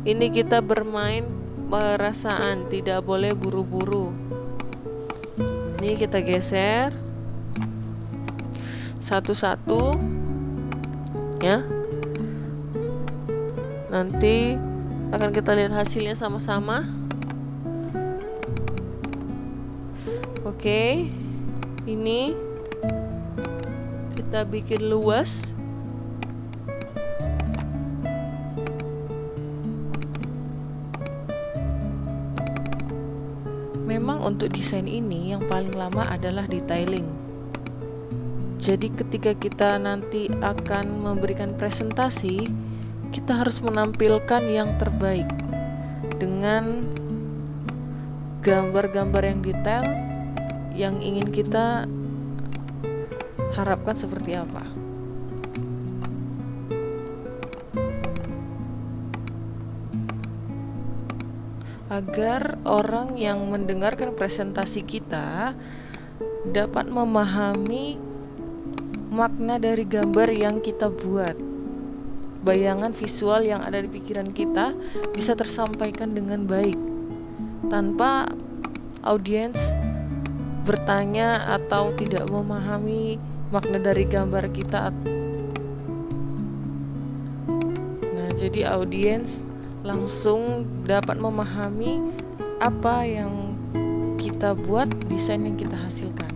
ini kita bermain perasaan, tidak boleh buru-buru. Ini kita geser satu-satu ya. Nanti akan kita lihat hasilnya sama-sama. Oke, ini kita bikin luas. Memang untuk desain ini yang paling lama adalah detailing. Jadi ketika kita nanti akan memberikan presentasi, kita harus menampilkan yang terbaik dengan gambar-gambar yang detail yang ingin kita harapkan seperti apa. Agar orang yang mendengarkan presentasi kita dapat memahami makna dari gambar yang kita buat. Bayangan visual yang ada di pikiran kita bisa tersampaikan dengan baik tanpa audiens bertanya atau tidak memahami makna dari gambar kita. Nah, jadi audiens langsung dapat memahami apa yang kita buat, desain yang kita hasilkan.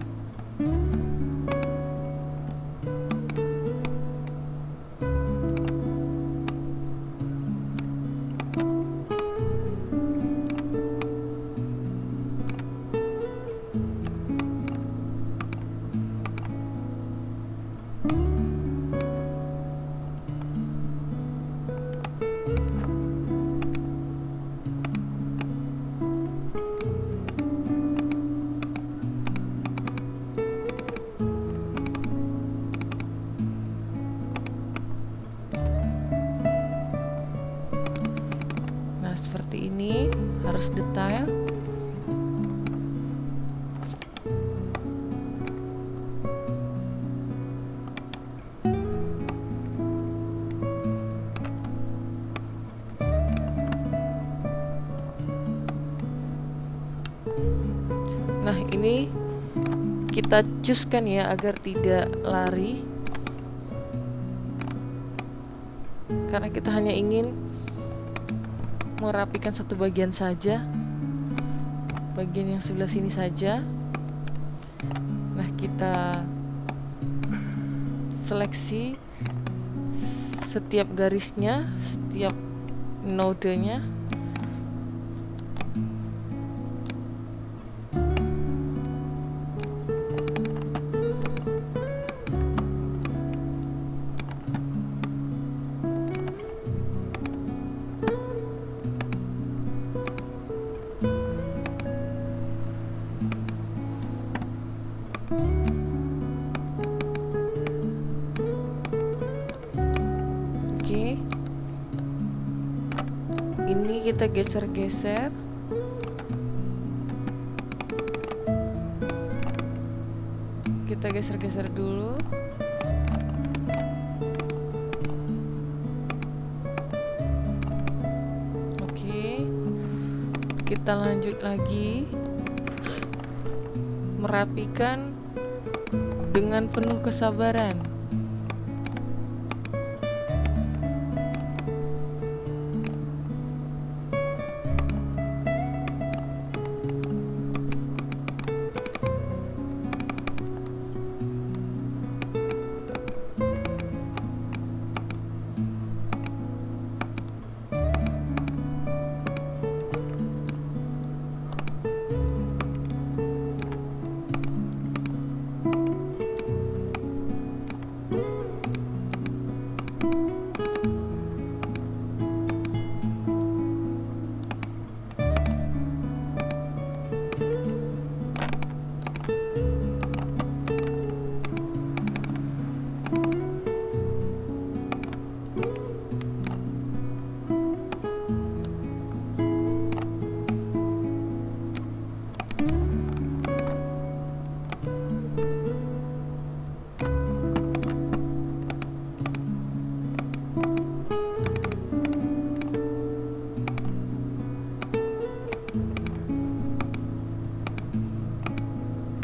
Seperti ini, harus detail. Nah, ini kita cuskan ya agar tidak lari, karena kita hanya ingin merapikan satu bagian saja, bagian yang sebelah sini saja. Nah, kita seleksi setiap garisnya, setiap nodenya. Oke, ini kita geser-geser. Kita geser-geser dulu. Oke, kita lanjut lagi, merapikan dengan penuh kesabaran.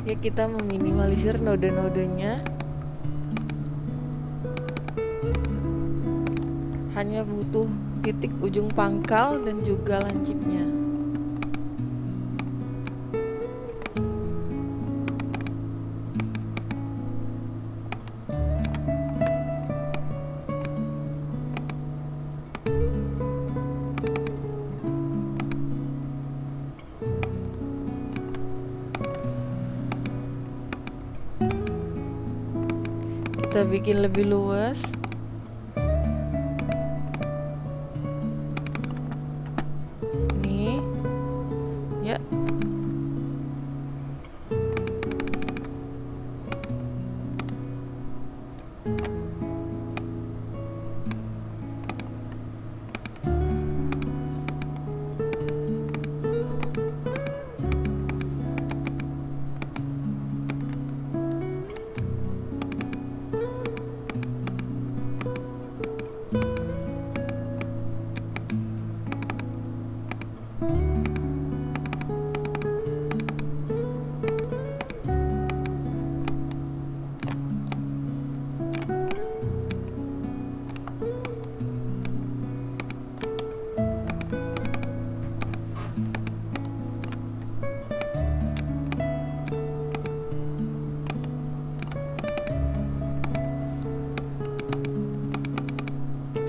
Ya, kita meminimalisir node-nodenya. Hanya butuh titik ujung pangkal dan juga lancipnya. kita bikin lebih luas. Nih ya,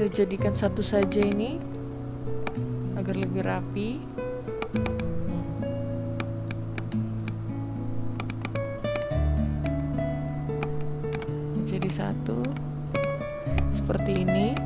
kita jadikan satu saja ini agar lebih rapi. Jadi satu seperti ini.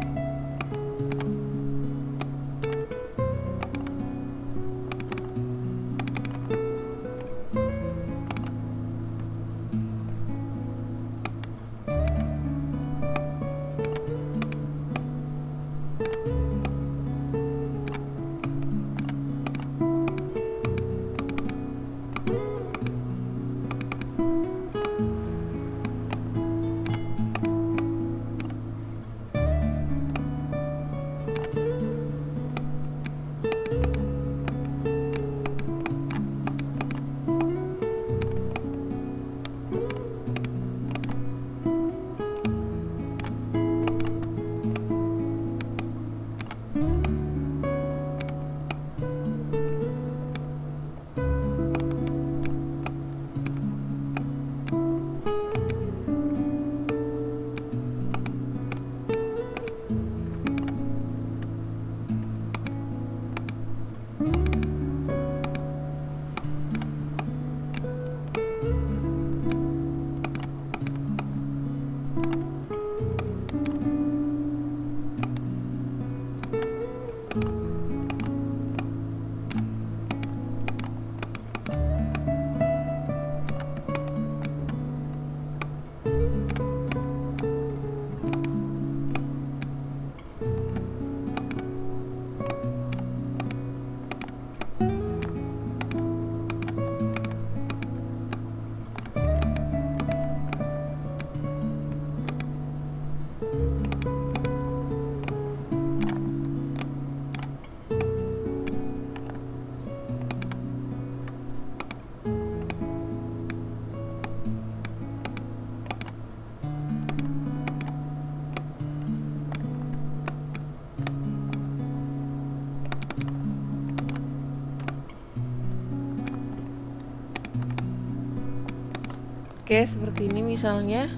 Oke, seperti ini misalnya.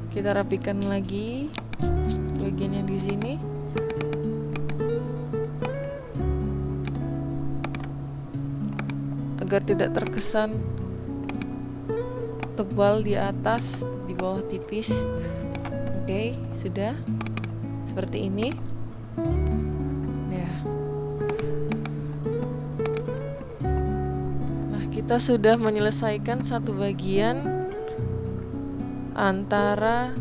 Kita rapikan lagi bagian yang di sini. Agar tidak terkesan tebal di atas, di bawah tipis. Oke, sudah. Seperti ini. Ya. Nah, kita sudah menyelesaikan satu bagian antara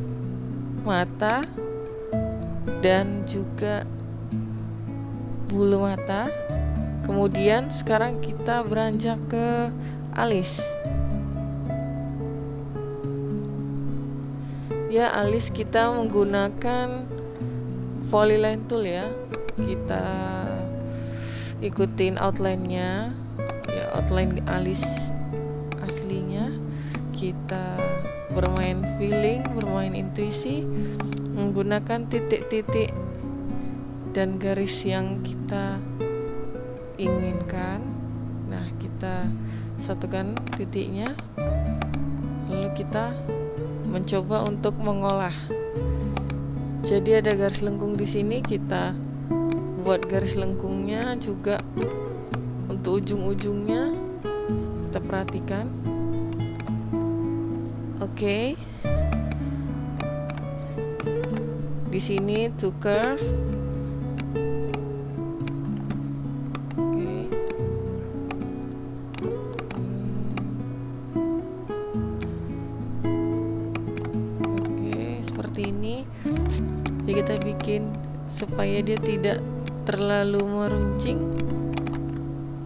mata dan juga bulu mata. Kemudian sekarang kita beranjak ke alis. Ya, alis kita menggunakan polyline tool ya. Kita ikutin outline-nya. Ya, outline alis aslinya. Kita bermain feeling, bermain intuisi, menggunakan titik-titik dan garis yang kita inginkan. Nah, kita satukan titiknya, lalu kita mencoba untuk mengolah. Jadi ada garis lengkung di sini, kita buat garis lengkungnya juga untuk ujung-ujungnya. Kita perhatikan. Oke. di sini to curve. Seperti ini. Jadi kita bikin supaya dia tidak terlalu meruncing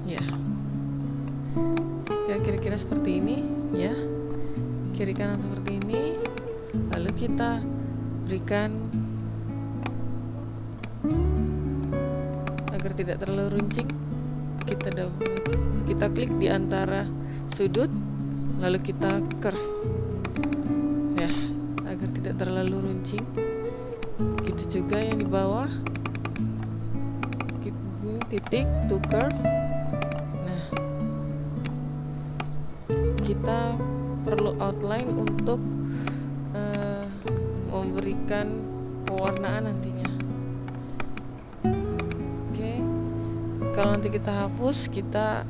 ya. Kira-kira seperti ini ya, kiri kanan seperti ini. Lalu kita berikan agar tidak terlalu runcing, kita klik di antara sudut, lalu kita curve ya, agar tidak terlalu runcing. Gitu juga yang di bawah, titik to curve. Nah, kita perlu outline untuk memberikan pewarnaan nantinya. Oke, kalau nanti kita hapus, kita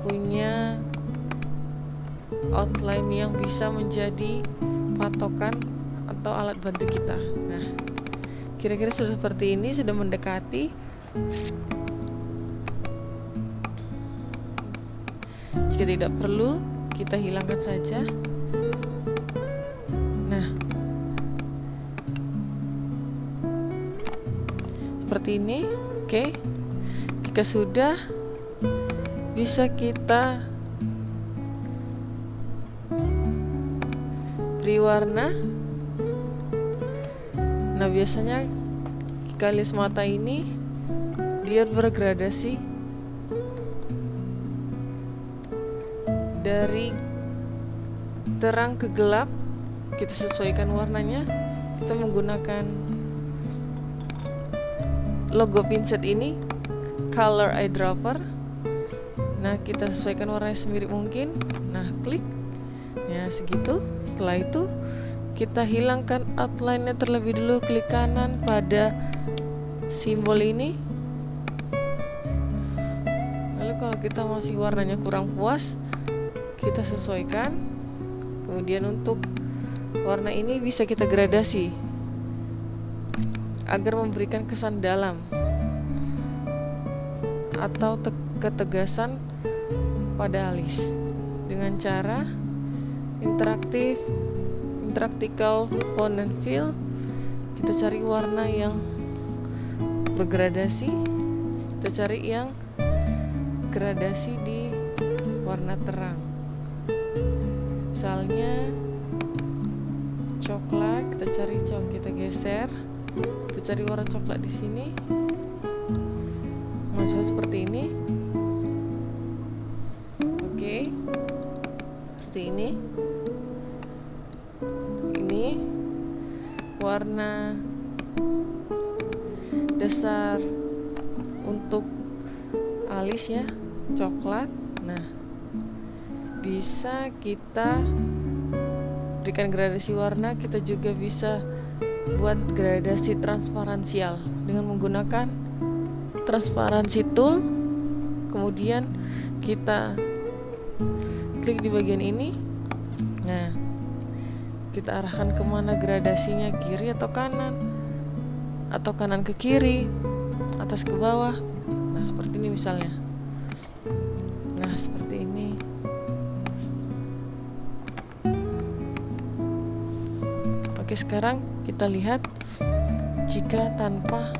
punya outline yang bisa menjadi patokan atau alat bantu kita. Nah, kira-kira sudah seperti ini, sudah mendekati. Jika tidak perlu, kita hilangkan saja. Nah, seperti ini. Oke, jika sudah, bisa kita beri warna. Nah, biasanya garis mata ini dia bergradasi dari terang ke gelap. Kita sesuaikan warnanya. Kita menggunakan logo Pinset ini, color eyedropper. Nah, kita sesuaikan warnanya semirip mungkin. Nah, klik ya, segitu. Setelah itu kita hilangkan outline-nya terlebih dulu, klik kanan pada simbol ini. Lalu kalau kita masih warnanya kurang puas, kita sesuaikan. Kemudian untuk warna ini bisa kita gradasi agar memberikan kesan dalam atau ketegasan pada alis dengan cara Interactical Font and Fill. Kita cari warna yang bergradasi, kita cari yang gradasi di warna terang. Misalnya coklat, kita geser, kita cari warna coklat di sini. Maksudnya seperti ini. Oke, seperti ini. Ini warna dasar untuk alis ya, coklat. Nah, bisa kita berikan gradasi warna. Kita juga bisa buat gradasi transparansial dengan menggunakan transparansi tool. Kemudian kita klik di bagian ini. Nah, kita arahkan kemana gradasinya, kiri atau kanan ke kiri, atas ke bawah. Nah, seperti ini misalnya. Nah, seperti ini. Oke, sekarang kita lihat jika tanpa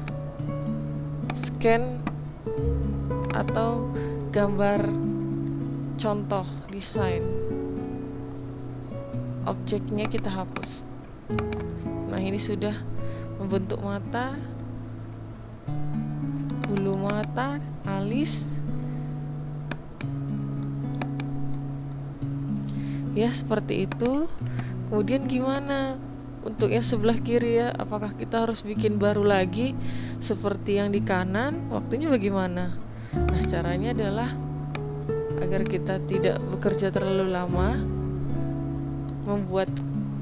scan atau gambar contoh desain, objeknya kita hapus. Nah, ini sudah membentuk mata, bulu mata, alis. Ya, seperti itu. Kemudian gimana untuk yang sebelah kiri ya? Apakah kita harus bikin baru lagi seperti yang di kanan? Waktunya bagaimana? Nah, caranya adalah agar kita tidak bekerja terlalu lama membuat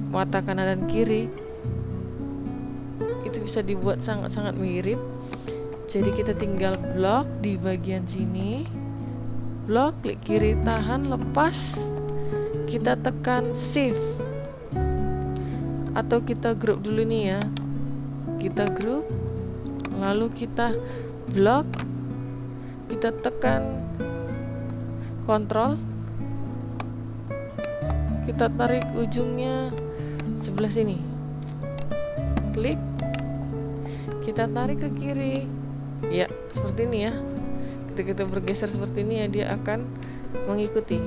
mata kanan dan kiri, itu bisa dibuat sangat-sangat mirip. Jadi kita tinggal blok di bagian sini, blok, klik kiri, tahan, lepas, kita tekan shift atau kita grup dulu nih ya. Kita grup, lalu kita blok, kita tekan kontrol, kita tarik ujungnya sebelah sini, klik, kita tarik ke kiri ya, seperti ini ya. Ketika kita bergeser seperti ini ya, dia akan mengikuti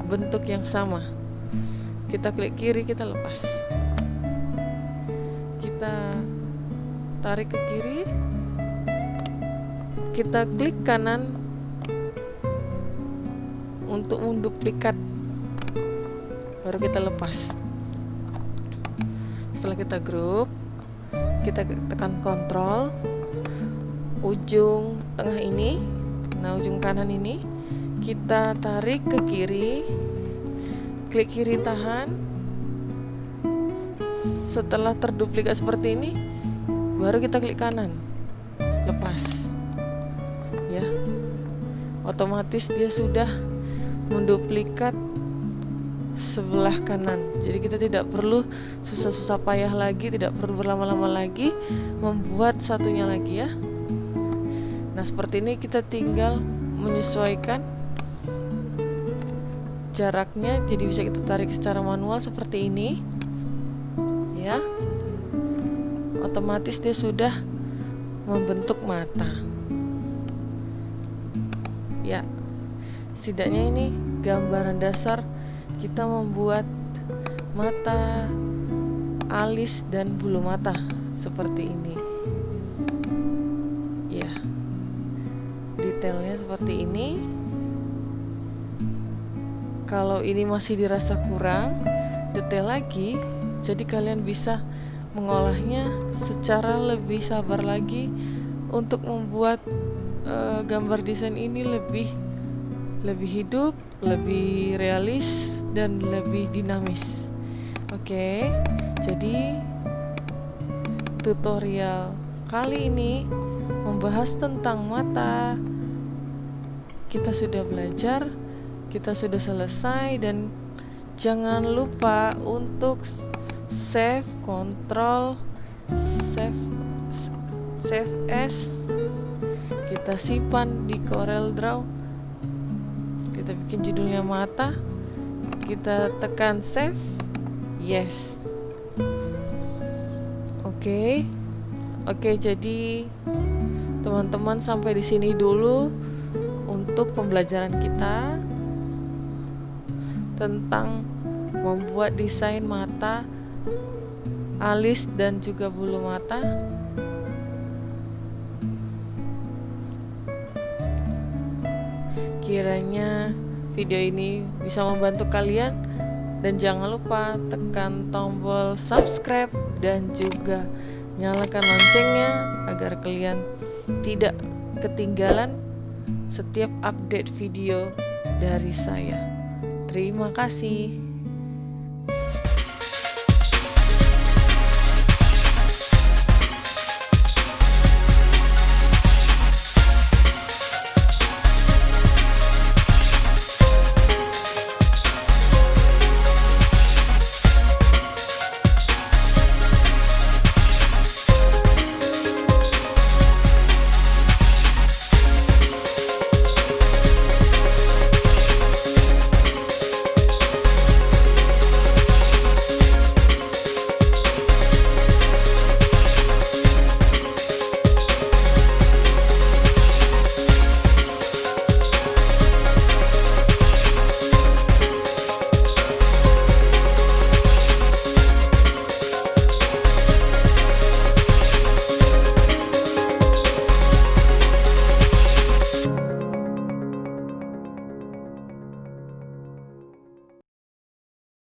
bentuk yang sama. Kita klik kiri, kita lepas, kita tarik ke kiri, kita klik kanan untuk menduplikat, baru kita lepas. Setelah kita grup, kita tekan kontrol, ujung tengah ini, nah ujung kanan ini kita tarik ke kiri, klik kiri tahan. Setelah terduplikat seperti ini, baru kita klik kanan, lepas ya. Otomatis dia sudah menduplikat sebelah kanan. Jadi kita tidak perlu susah-susah payah lagi, tidak perlu berlama-lama lagi membuat satunya lagi ya. Nah seperti ini, kita tinggal menyesuaikan jaraknya, jadi bisa kita tarik secara manual seperti ini ya. Otomatis dia sudah membentuk mata ya. Setidaknya ini gambaran dasar kita membuat mata, alis, dan bulu mata seperti ini ya. Detailnya seperti ini. Kalau ini masih dirasa kurang detail lagi, jadi kalian bisa mengolahnya secara lebih sabar lagi untuk membuat gambar desain ini lebih hidup, lebih realis, dan lebih dinamis. Oke, jadi tutorial kali ini membahas tentang mata. Kita sudah belajar, kita sudah selesai, dan jangan lupa untuk save, kontrol, save as. Kita simpan di Corel Draw. Kita bikin judulnya mata, kita tekan save, yes. Oke, jadi teman-teman sampai di sini dulu untuk pembelajaran kita tentang membuat desain mata, alis, dan juga bulu mata. Kiranya video ini bisa membantu kalian, dan jangan lupa tekan tombol subscribe dan juga nyalakan loncengnya agar kalian tidak ketinggalan setiap update video dari saya. Terima kasih.